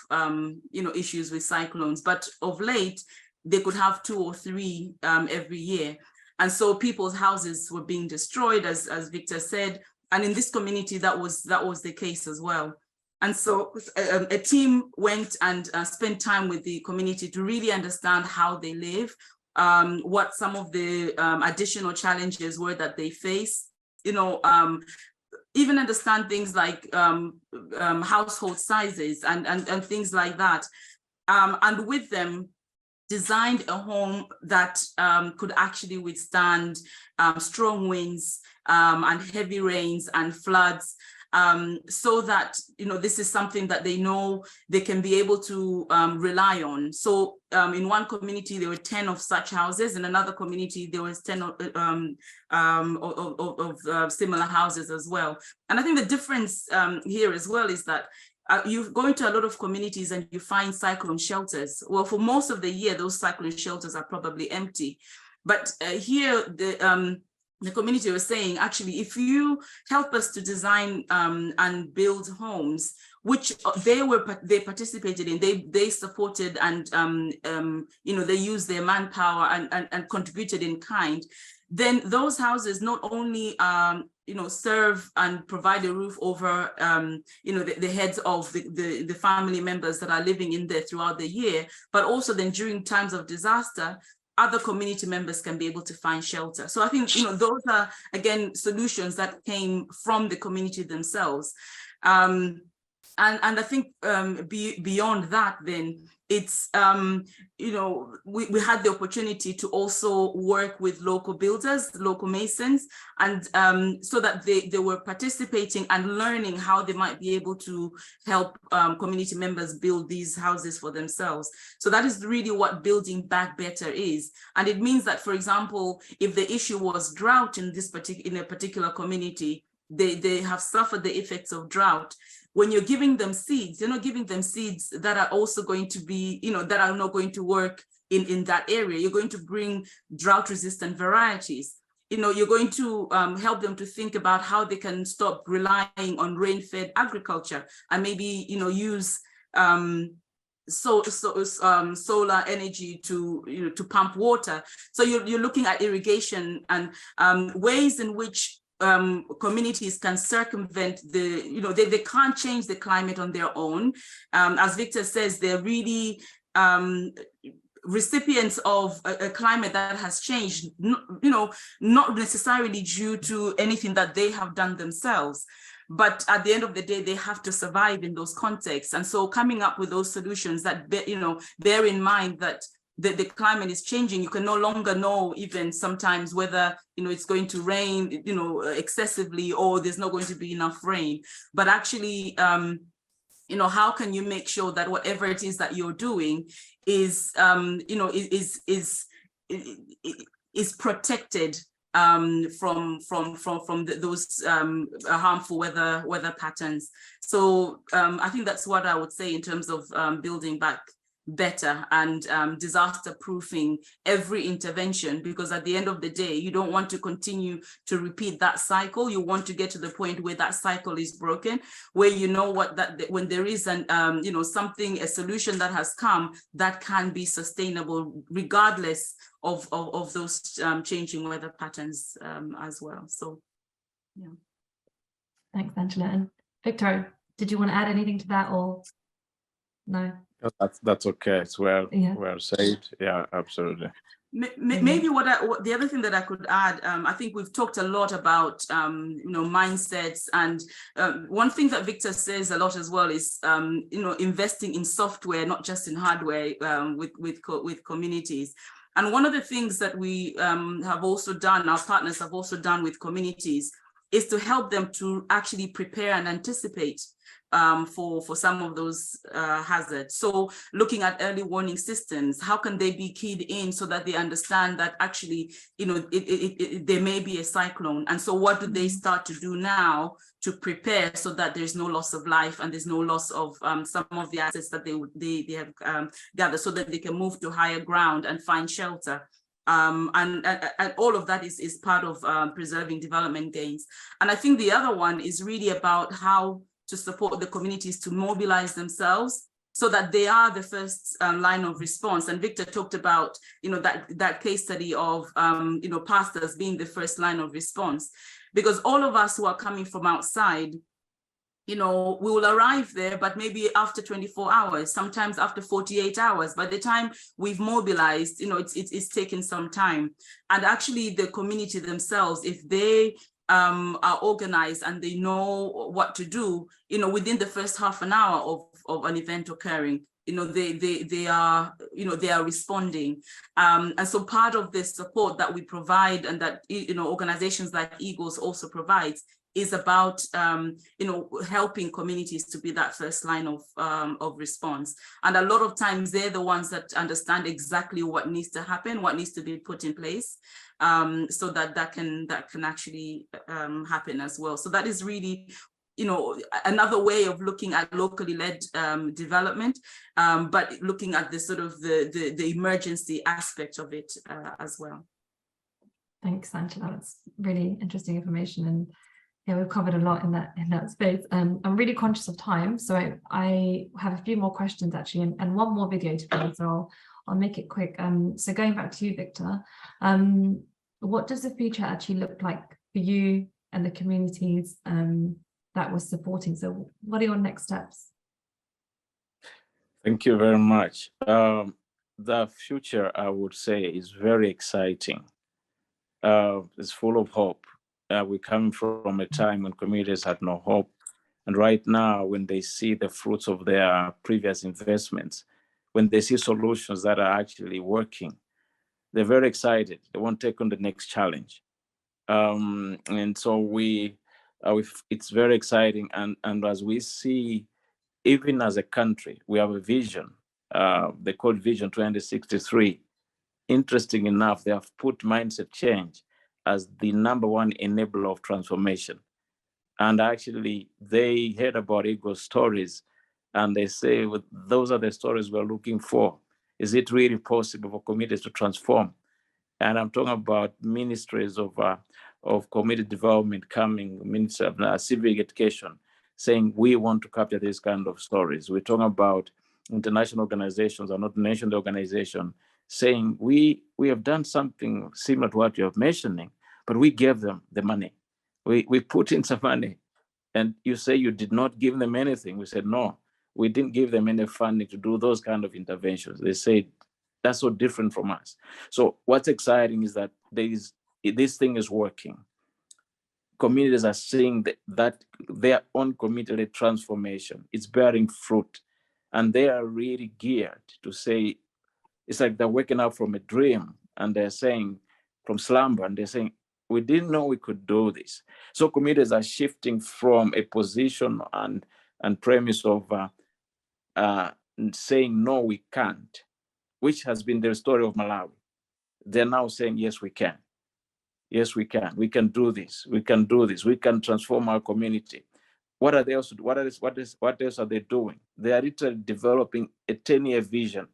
issues with cyclones, but of late they could have 2 or 3 every year. And so people's houses were being destroyed, as Victor said. And in this community, that was the case as well. And so a team went and spent time with the community to really understand how they live, what some of the additional challenges were that they face, even understand things like household sizes and things like that. And with them, designed a home that could actually withstand strong winds and heavy rains and floods, so that this is something that they know they can be able to rely on. So in one community there were 10 of such houses, in another community there was 10 of similar houses as well. And I think the difference here as well is that you go into a lot of communities and you find cyclone shelters. Well, for most of the year, those cyclone shelters are probably empty. But here, the community was saying, actually, if you help us to design and build homes, which they participated in, they supported and they used their manpower and contributed in kind, then those houses not only serve and provide a roof over the heads of the family members that are living in there throughout the year, but also then during times of disaster, other community members can be able to find shelter. So I think those are again solutions that came from the community themselves. And I think beyond that, then it's we had the opportunity to also work with local builders, local masons, and so that they were participating and learning how they might be able to help community members build these houses for themselves. So that is really what building back better is. And it means that, for example, if the issue was drought in a particular community, they have suffered the effects of drought. When you're giving them seeds, you're not giving them seeds that are also going to be, that are not going to work in that area. You're going to bring drought-resistant varieties. you're going to help them to think about how they can stop relying on rain-fed agriculture and maybe, use solar energy to pump water. So you're looking at irrigation and ways in which communities can circumvent they can't change the climate on their own. As Victor says, they're really recipients of a climate that has changed, not necessarily due to anything that they have done themselves. But at the end of the day, they have to survive in those contexts. And so coming up with those solutions that, bear in mind that the climate is changing. You can no longer know even sometimes whether, it's going to rain, excessively, or there's not going to be enough rain. But actually, how can you make sure that whatever it is that you're doing is protected from those harmful weather patterns. So I think that's what I would say in terms of building back better and disaster proofing every intervention, because at the end of the day, you don't want to continue to repeat that cycle. You want to get to the point where that cycle is broken, where when there is an a solution that has come that can be sustainable regardless of those changing weather patterns as well. So yeah. Thanks, Angela. And Victor, did you want to add anything to that, or no? That's okay. It's well said. Yeah, absolutely. Maybe the other thing that I could add, I think we've talked a lot about mindsets, and one thing that Victor says a lot as well is investing in software, not just in hardware, with communities. And one of the things that we have also done, our partners have also done with communities, is to help them to actually prepare and anticipate for some of those hazards. So looking at early warning systems, how can they be keyed in so that they understand that actually, there may be a cyclone. And so what do they start to do now to prepare so that there's no loss of life and there's no loss of some of the assets that they have gathered, so that they can move to higher ground and find shelter. And all of that is part of preserving development gains. And I think the other one is really about how to support the communities to mobilize themselves so that they are the first line of response. And Victor talked about, that case study of, pastors being the first line of response, because all of us who are coming from outside, we will arrive there, but maybe after 24 hours, sometimes after 48 hours. By the time we've mobilized, it's taken some time. And actually the community themselves, if they are organized and they know what to do, within the first half an hour of an event occurring, they are responding. And so part of the support that we provide, and that, organizations like Eagles also provides, is about helping communities to be that first line of response. And a lot of times they're the ones that understand exactly what needs to happen, what needs to be put in place, so that can actually happen as well. So that is really another way of looking at locally led development, but looking at the sort of the emergency aspect of it as well. Thanks, Angela. That's really interesting information, and yeah, we've covered a lot in that space. I'm really conscious of time, so I have a few more questions actually, and one more video to play, so I'll make it quick. So going back to you, Victor, what does the future actually look like for you and the communities that we're supporting? So what are your next steps? Thank you very much. The future, I would say, is very exciting. It's full of hope. We're coming from a time when communities had no hope. And right now, when they see the fruits of their previous investments, when they see solutions that are actually working, they're very excited. They want to take on the next challenge. And so it's very exciting. And as we see, even as a country, we have a vision. They call it Vision 2063. Interesting enough, they have put mindset change as the #1 enabler of transformation. And actually, they heard about Eagle's stories, and they say, well, those are the stories we're looking for. Is it really possible for communities to transform? And I'm talking about ministries of community development coming, Ministry of Civic Education, saying we want to capture these kind of stories. We're talking about international organizations or not national organization saying we have done something similar to what you're mentioning, but we gave them the money. We put in some money, and you say you did not give them anything. We said, no, we didn't give them any funding to do those kind of interventions. They said, that's so different from us. So what's exciting is that this thing is working. Communities are seeing that their own community transformation is bearing fruit, and they are really geared to say, it's like they're waking up from a dream and they're saying, from slumber, and they're saying, we didn't know we could do this. So communities are shifting from a position and premise of saying, no, we can't, which has been the story of Malawi. They're now saying, yes, we can. Yes, we can. We can do this. We can do this. We can transform our community. What are they also? What else are they doing? They are literally developing a 10-year vision.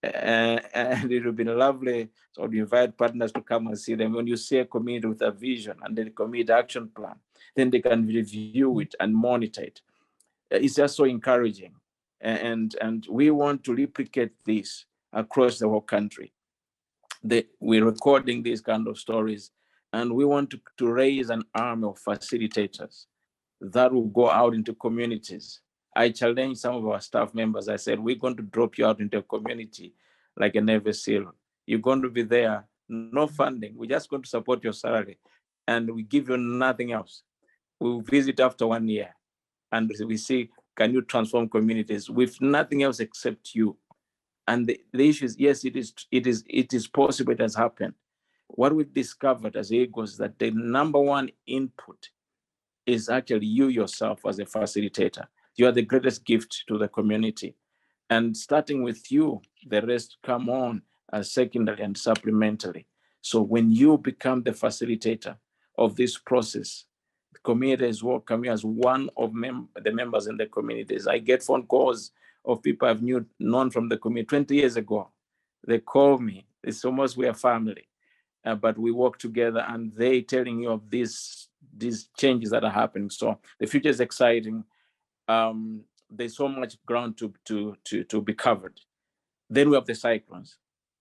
And it would be lovely to invite partners to come and see them. When you see a community with a vision and then a community action plan, then they can review it and monitor it. It's just so encouraging. And we want to replicate this across the whole country. We're recording these kind of stories, and we want to raise an army of facilitators that will go out into communities. I challenged some of our staff members. I said, we're going to drop you out into a community like a Navy SEAL. You're going to be there, no funding. We're just going to support your salary, and we give you nothing else. We'll visit after 1 year, and we see, can you transform communities with nothing else except you? And the issue is, yes, it is possible, it has happened. What we've discovered as Eagles is that the number one input is actually you yourself as a facilitator. You are the greatest gift to the community. And starting with you, the rest come on as secondary and supplementary. So when you become the facilitator of this process, the community is welcome you as one of the members in the communities. I get phone calls of people I've known from the community 20 years ago. They call me. It's almost we're family, but we work together, and they telling you of these changes that are happening. So the future is exciting. There's so much ground to be covered. Then we have the cyclones.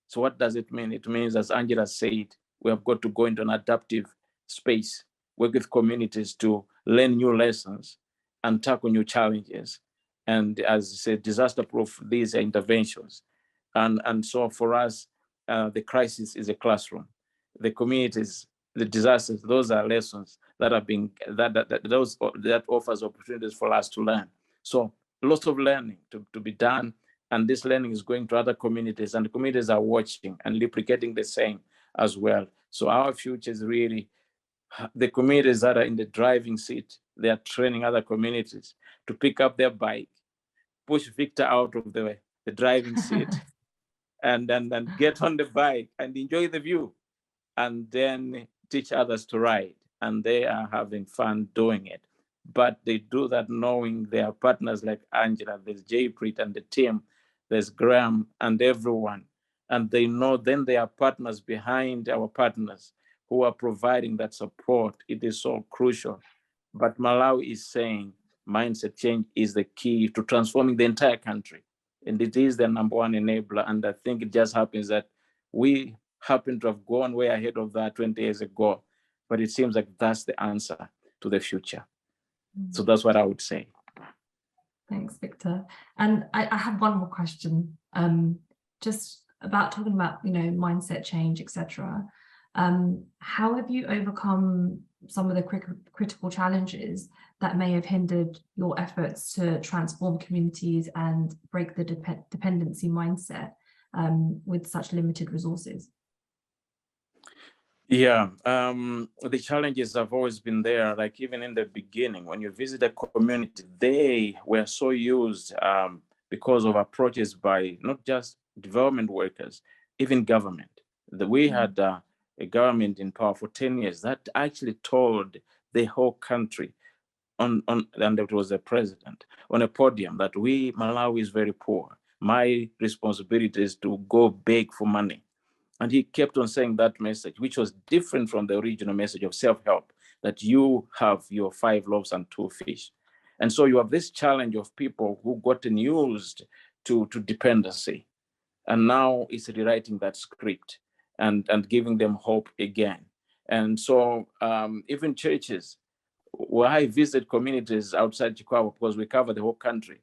So what does it mean? It means, as Angela said, we have got to go into an adaptive space, work with communities to learn new lessons and tackle new challenges. And as I said, disaster-proof these interventions. And so for us, the crisis is a classroom. The communities, the disasters, those are lessons that are being, that offers opportunities for us to learn. So lots of learning to be done. And this learning is going to other communities, and the communities are watching and replicating the same as well. So our future is really the communities that are in the driving seat. They are training other communities to pick up their bike, push Victor out of the driving seat, and then get on the bike and enjoy the view, and then teach others to ride. And they are having fun doing it. But they do that knowing they are partners like Angela, there's Jaypreet and the team, there's Graham and everyone. And they know then they are partners behind our partners who are providing that support. It is so crucial. But Malawi is saying mindset change is the key to transforming the entire country. And it is the number one enabler. And I think it just happens that we happen to have gone way ahead of that 20 years ago. But it seems like that's the answer to the future. So that's what I would say. Thanks, Victor. And I have one more question, just about talking about, mindset change, etc. How have you overcome some of the critical challenges that may have hindered your efforts to transform communities and break the dependency mindset with such limited resources? Yeah, the challenges have always been there. Like even in the beginning, when you visit a community, they were so used because of approaches by not just development workers, even government. We had a government in power for 10 years that actually told the whole country, and it was the president, on a podium that Malawi is very poor. My responsibility is to go beg for money. And he kept on saying that message, which was different from the original message of self-help, that you have your 5 loaves and 2 fish. And so you have this challenge of people who gotten used to dependency. And now it's rewriting that script and giving them hope again. And so even churches, where I visit communities outside Chicago, because we cover the whole country,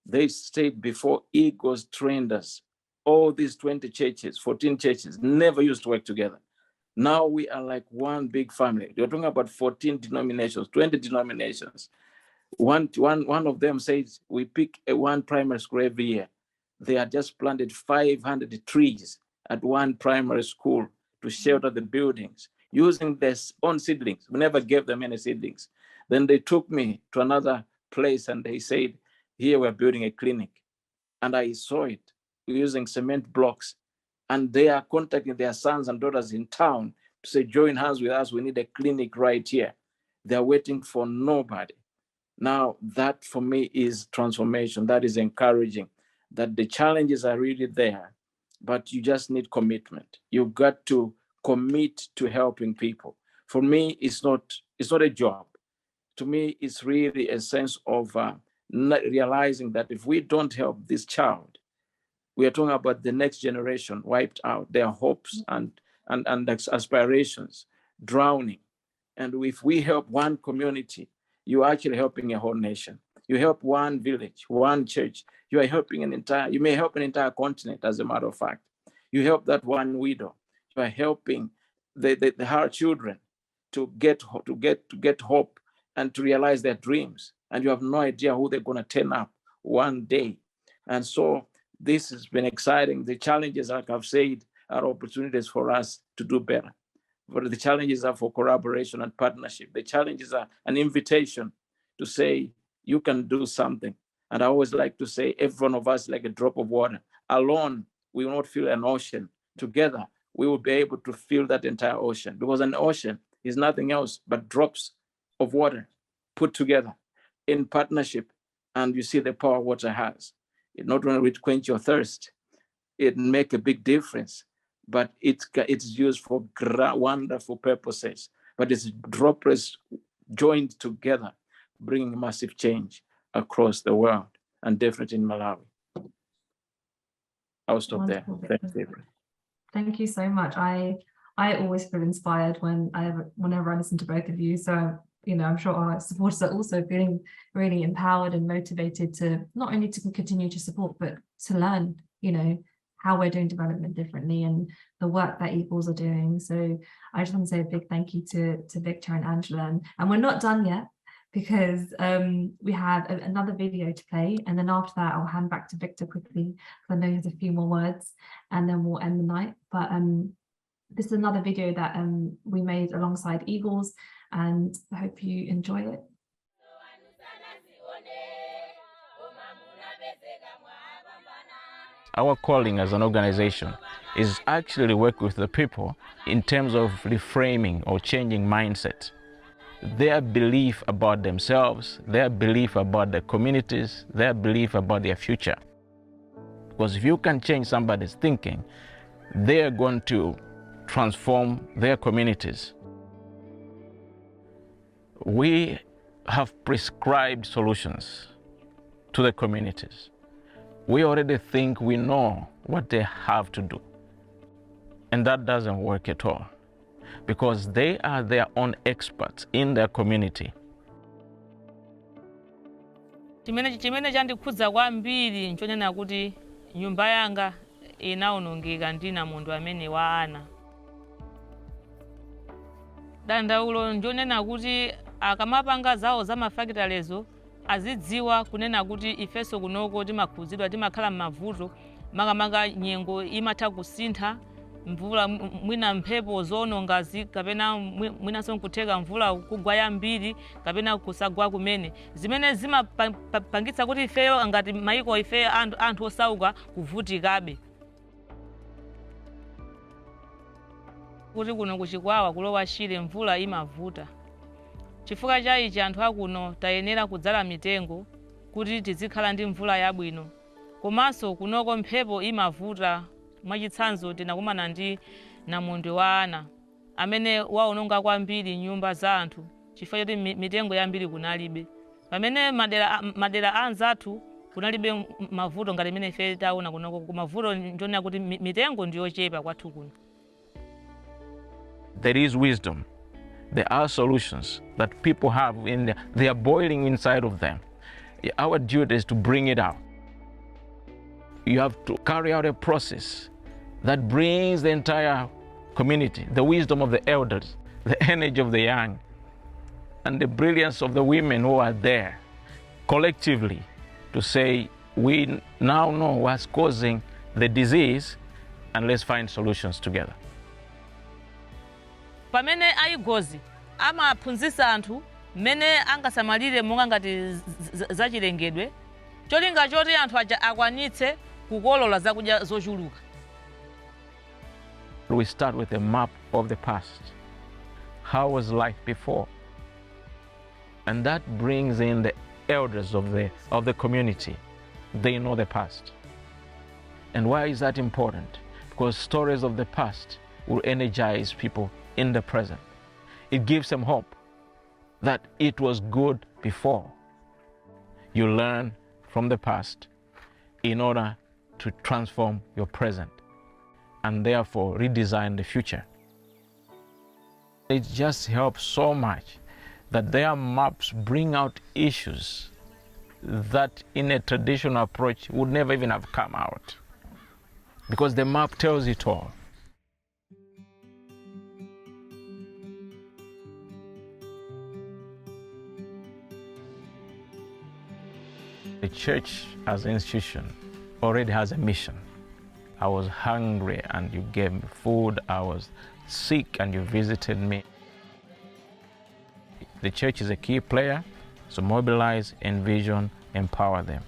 they stayed before Eagles trained us. All these 20 churches, 14 churches, never used to work together. Now we are like one big family. You're talking about 14 denominations, 20 denominations. One of them says we pick one primary school every year. They had just planted 500 trees at one primary school to shelter the buildings using their own seedlings. We never gave them any seedlings. Then they took me to another place and they said, here we're building a clinic. And I saw it using cement blocks. And they are contacting their sons and daughters in town to say, join hands with us. We need a clinic right here. They're waiting for nobody. Now, that for me is transformation. That is encouraging, that the challenges are really there, but you just need commitment. You've got to commit to helping people. For me, it's not a job. To me, it's really a sense of realizing that if we don't help this child, we are talking about the next generation wiped out, their hopes and aspirations drowning. And if we help one community, you're actually helping a whole nation. You help one village, one church, you are helping you may help an entire continent, as a matter of fact. You help that one widow. You are helping her children to get hope and to realize their dreams. And you have no idea who they're going to turn up one day. And so this has been exciting. The challenges, like I've said, are opportunities for us to do better. But the challenges are for collaboration and partnership. The challenges are an invitation to say, you can do something. And I always like to say, every one of us like a drop of water. Alone, we will not fill an ocean. Together, we will be able to fill that entire ocean, because an ocean is nothing else but drops of water put together in partnership. And you see the power water has. It not only will quench your thirst, it make a big difference, but it's used for wonderful purposes. But it's droplets joined together, bringing massive change across the world, and definitely in Malawi. I'll stop Wonderful. there. Thanks, April. Thank you so much. I always feel inspired whenever I listen to both of you. So, I'm sure our supporters are also feeling really empowered and motivated to not only to continue to support, but to learn, how we're doing development differently and the work that Eagles are doing. So I just want to say a big thank you to Victor and Angela. And we're not done yet, because we have another video to play. And then after that, I'll hand back to Victor quickly, because I know he has a few more words, and then we'll end the night. But this is another video that we made alongside Eagles, and I hope you enjoy it. Our calling as an organization is actually work with the people in terms of reframing or changing mindset. Their belief about themselves, their belief about their communities, their belief about their future. Because if you can change somebody's thinking, they're going to transform their communities. We have prescribed solutions to the communities. We already think we know what they have to do. And that doesn't work at all, because they are their own experts in their community. Chimene chandikhudza kwambiri nchonena kuti nyumba yanga inaonongeka ndina mundu amene wa ana. Dandaulo njonena kuti akamapanga zawo za mafakitalezo azidziwa kunena kuti ifeso kunoko timakhuzidwa timakhala m'mavuto, makamaka nyengo imatha kusintha, mvula mwina mphepo zonongazi kapena mwinanso nkutheka mvula kugwa yambiri kapena kusagwa kumene, zimene zimapangitsa kuti ifeyo ngati maiko ifeyo anthu osauka kuvutikabe. Kuti kuno kuchikwawa kulowa Shire mvula imavuta. Chifukwa cha ichi anthu akuno tayenera kudzala mitengo kuti tizikhala ndi mvula yabwino. Komanso kunoko mphepo imavuta mwachitsanzo tinakumana ndi namondwe wa ana amene waononga kwambiri nyumba za anthu chifukwa choti mitengo yambiri kunalibe. Pamene madera anzathu kunalibe mavuto ngati imene ife taona kunoko, mavuto njonena kuti mitengo ndiyochepa kwathu kuno. There is wisdom. There are solutions that people have in there. They are boiling inside of them. Our duty is to bring it out. You have to carry out a process that brings the entire community, the wisdom of the elders, the energy of the young, and the brilliance of the women who are there collectively to say, we now know what's causing the disease and let's find solutions together. Pamene aigozi amaphunzitsa anthu mmene angasamalire monga ngati zachilengedwe, cholinga choti anthu akwanitse kukolola zakudya zochuluka. We start with a map of the past. How was life before? And that brings in the elders of the community. They know the past. And why is that important? Because stories of the past will energize people in the present. It gives them hope that it was good before. You learn from the past in order to transform your present and therefore redesign the future. It just helps so much that their maps bring out issues that in a traditional approach would never even have come out, because the map tells it all. The church as an institution already has a mission. I was hungry and you gave me food. I was sick and you visited me. The church is a key player, so mobilize, envision, empower them.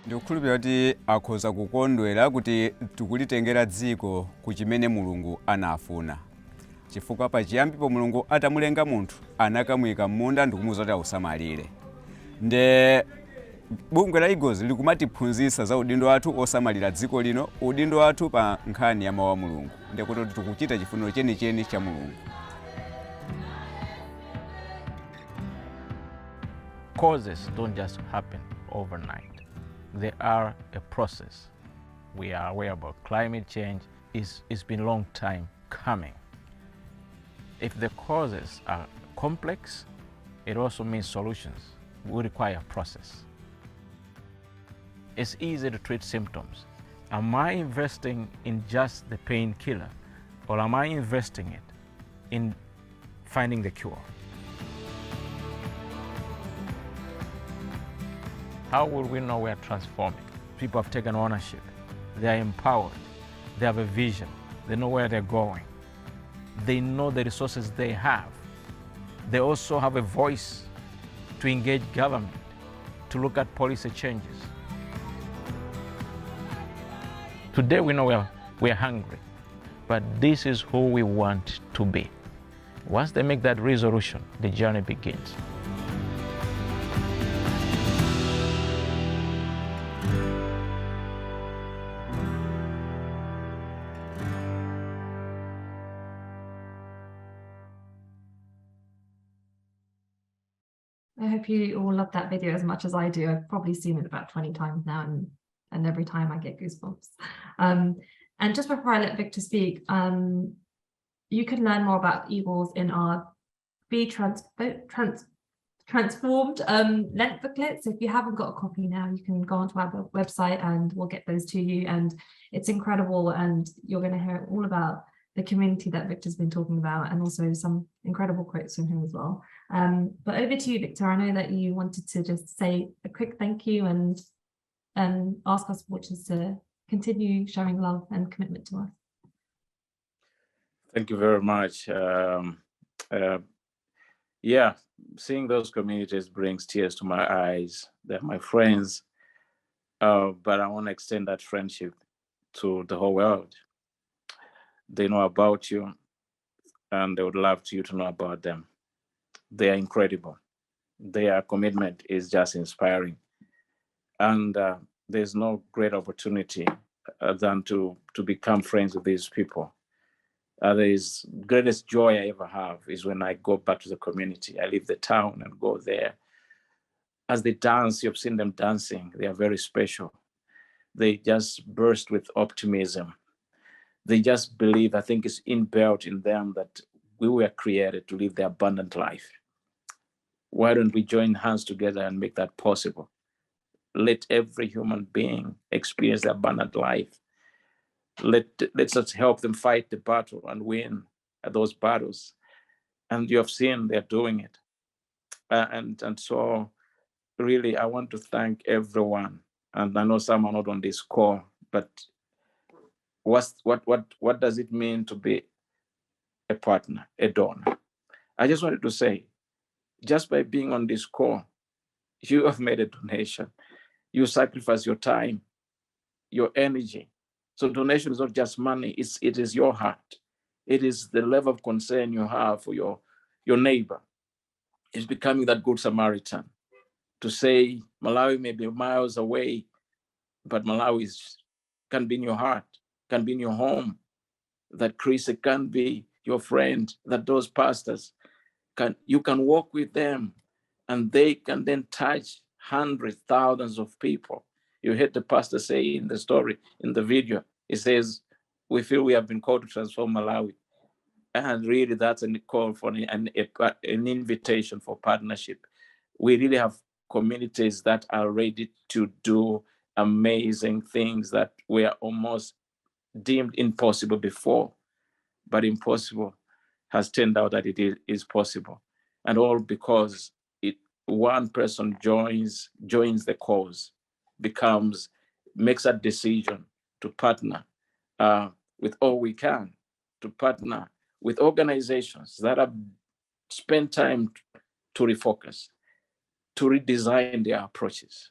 Ndikukhulupirira kuti akhoza kukondwera kuti tikulitengera dziko ku chimene Mulungu anafuna. Chifukwa pachiyambipo Mulungu atamulenga munthu anakamuyika m'munda ndikumuwuza kuti ausamalire. Nde bungwe la igozi likumatiphunzitsa za udindo wathu osamalira dziko lino, udindo wathu pa nkhani ya mawu a Mulungu. Ndikuti tikuchita chifuniro chenicheni cha Mulungu. Causes don't just happen overnight. They are a process. We are aware about climate change. It's been a long time coming. If the causes are complex, it also means solutions will require a process. It's easy to treat symptoms. Am I investing in just the painkiller, or am I investing it in finding the cure? How will we know we are transforming? People have taken ownership. They are empowered. They have a vision. They know where they're going. They know the resources they have. They also have a voice to engage government, to look at policy changes. Today we know we are hungry, but this is who we want to be. Once they make that resolution, the journey begins. I hope you all love that video as much as I do. I've probably seen it about 20 times now, and every time I get goosebumps. And just before I let Victor speak, you can learn more about Eagles in our Be Transformed length booklet. So if you haven't got a copy now, you can go onto our website and we'll get those to you. And it's incredible, and you're going to hear all about the community that Victor's been talking about, and also some incredible quotes from him as well. But over to you, Victor. I know that you wanted to just say a quick thank you and ask us watchers to continue showing love and commitment to us. Thank you very much. Yeah, seeing those communities brings tears to my eyes. They're my friends, but I want to extend that friendship to the whole world. They know about you, and they would love you to know about them. They are incredible. Their commitment is just inspiring. And there's no great opportunity than to become friends with these people. The greatest joy I ever have is when I go back to the community. I leave the town and go there. As they dance, you've seen them dancing. They are very special. They just burst with optimism. They just believe, I think it's inbuilt in them that we were created to live the abundant life. Why don't we join hands together and make that possible? Let every human being experience the abundant life. Let's us help them fight the battle and win those battles. And you have seen they're doing it. And so really, I want to thank everyone. And I know some are not on this call, but what does it mean to be a partner, a donor? I just wanted to say, just by being on this call, you have made a donation. You sacrifice your time, your energy. So donation is not just money, it is your heart. It is the level of concern you have for your neighbor. It's becoming that good Samaritan to say Malawi may be miles away, but Malawi can be in your heart, can be in your home, that Chris can be your friend, that those pastors, you can walk with them and they can then touch hundreds, thousands of people. You heard the pastor say in the story, in the video, he says, we feel we have been called to transform Malawi. And really that's a call for an invitation for partnership. We really have communities that are ready to do amazing things that were almost deemed impossible before, but impossible has turned out that it is possible. And all because one person joins the cause, makes a decision to partner with All We Can, to partner with organizations that have spent time to refocus, to redesign their approaches.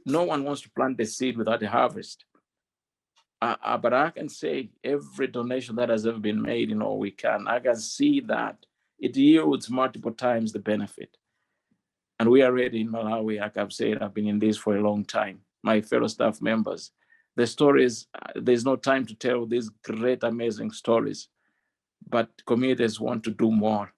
No one wants to plant the seed without a harvest. But I can say every donation that has ever been made in All We Can, I can see that it yields multiple times the benefit. And we are ready in Malawi. Like I've said, I've been in this for a long time. My fellow staff members, the stories, there's no time to tell these great, amazing stories, but communities want to do more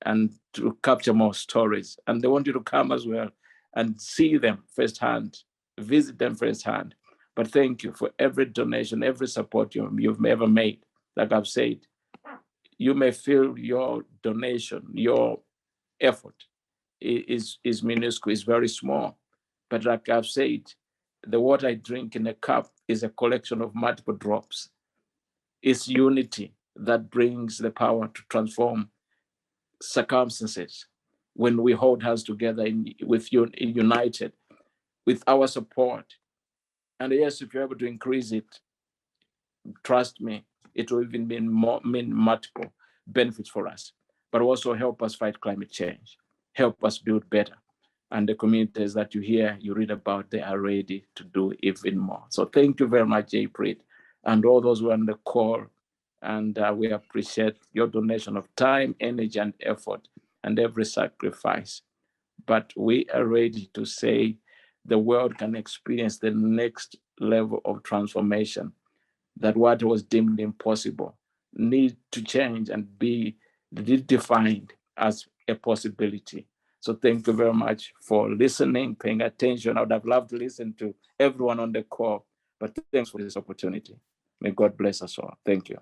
and to capture more stories. And they want you to come as well and see them firsthand, visit them firsthand. But thank you for every donation, every support you've ever made. Like I've said, you may feel your donation, your effort is minuscule, is very small. But like I've said, the water I drink in a cup is a collection of multiple drops. It's unity that brings the power to transform circumstances. When we hold hands together united with our support. And yes, if you're able to increase it, trust me, it will even mean multiple benefits for us, but also help us fight climate change, help us build better. And the communities that you read about, they are ready to do even more. So thank you very much, Jaypreet, and all those who are on the call. And we appreciate your donation of time, energy, and effort, and every sacrifice. But we are ready to say the world can experience the next level of transformation, that what was deemed impossible need to change and be defined as a possibility. So thank you very much for listening, paying attention. I would have loved to listen to everyone on the call, but thanks for this opportunity. May God bless us all. Thank you.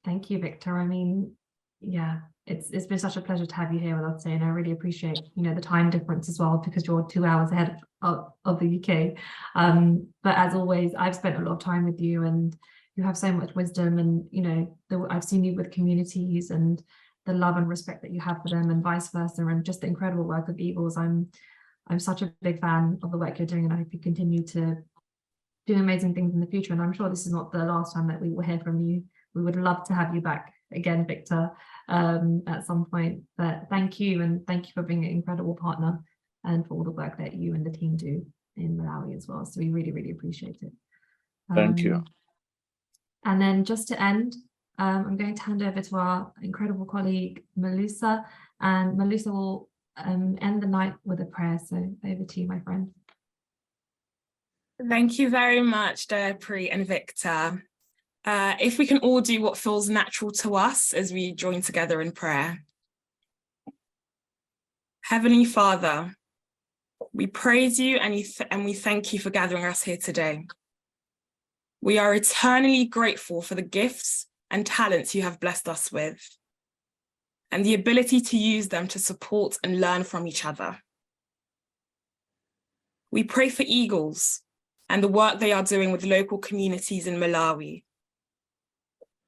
Thank you, Victor. I mean, yeah, it's been such a pleasure to have you here with us today, and I really appreciate the time difference as well, because you're 2 hours ahead of the UK. But as always, I've spent a lot of time with you, and you have so much wisdom, and I've seen you with communities and the love and respect that you have for them, and vice versa, and just the incredible work of Eagles. I'm such a big fan of the work you're doing, and I hope you continue to do amazing things in the future. And I'm sure this is not the last time that we will hear from you. We would love to have you back again, Victor, at some point. But thank you, and thank you for being an incredible partner and for all the work that you and the team do in Malawi as well. So we really, really appreciate it. Thank you. And then just to end, I'm going to hand over to our incredible colleague, Malusa, and Malusa will end the night with a prayer. So over to you, my friend. Thank you very much, Diapri and Victor. If we can all do what feels natural to us as we join together in prayer. Heavenly Father, we praise you and we thank you for gathering us here today. We are eternally grateful for the gifts and talents you have blessed us with, and the ability to use them to support and learn from each other. We pray for Eagles and the work they are doing with local communities in Malawi.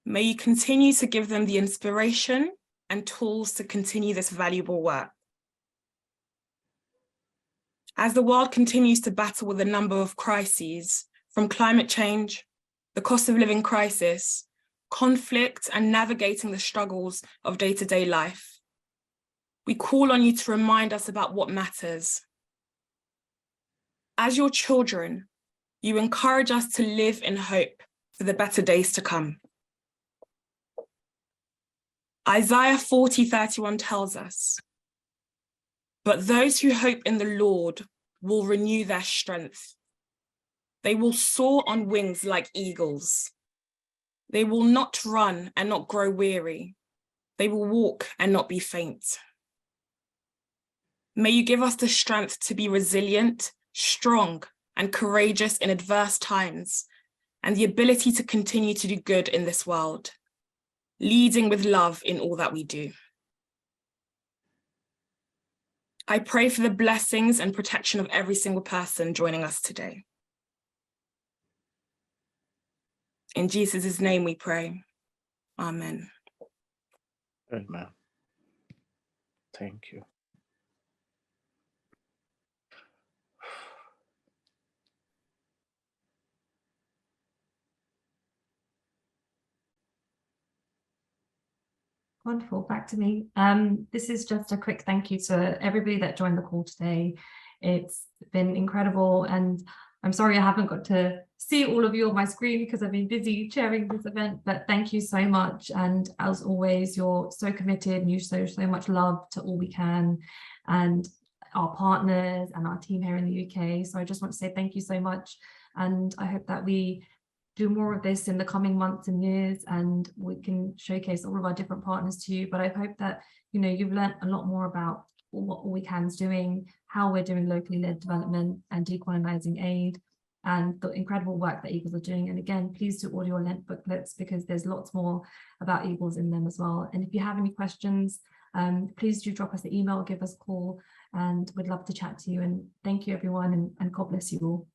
May you continue to give them the inspiration and tools to continue this valuable work. As the world continues to battle with a number of crises, from climate change, the cost of living crisis, conflict, and navigating the struggles of day-to-day life, we call on you to remind us about what matters. As your children, you encourage us to live in hope for the better days to come. Isaiah 40:31 tells us, "But those who hope in the Lord will renew their strength. They will soar on wings like eagles. They will not run and not grow weary. They will walk and not be faint." May you give us the strength to be resilient, strong, and courageous in adverse times, and the ability to continue to do good in this world, leading with love in all that we do. I pray for the blessings and protection of every single person joining us today. In Jesus' name we pray. Amen. Amen. Thank you. Wonderful, back to me. This is just a quick thank you to everybody that joined the call today. It's been incredible, and I'm sorry I haven't got to see all of you on my screen because I've been busy chairing this event, but thank you so much. And as always, you're so committed and you show so much love to All We Can and our partners and our team here in the UK. So I just want to say thank you so much. And I hope that we do more of this in the coming months and years, and we can showcase all of our different partners to you. But I hope that, you know, you've learned a lot more about what All We Can's doing, how we're doing locally led development and decolonizing aid, and the incredible work that Eagles are doing. And again, please do order your Lent booklets because there's lots more about Eagles in them as well. And if you have any questions, please do drop us an email, give us a call, and we'd love to chat to you. And thank you everyone, and God bless you all.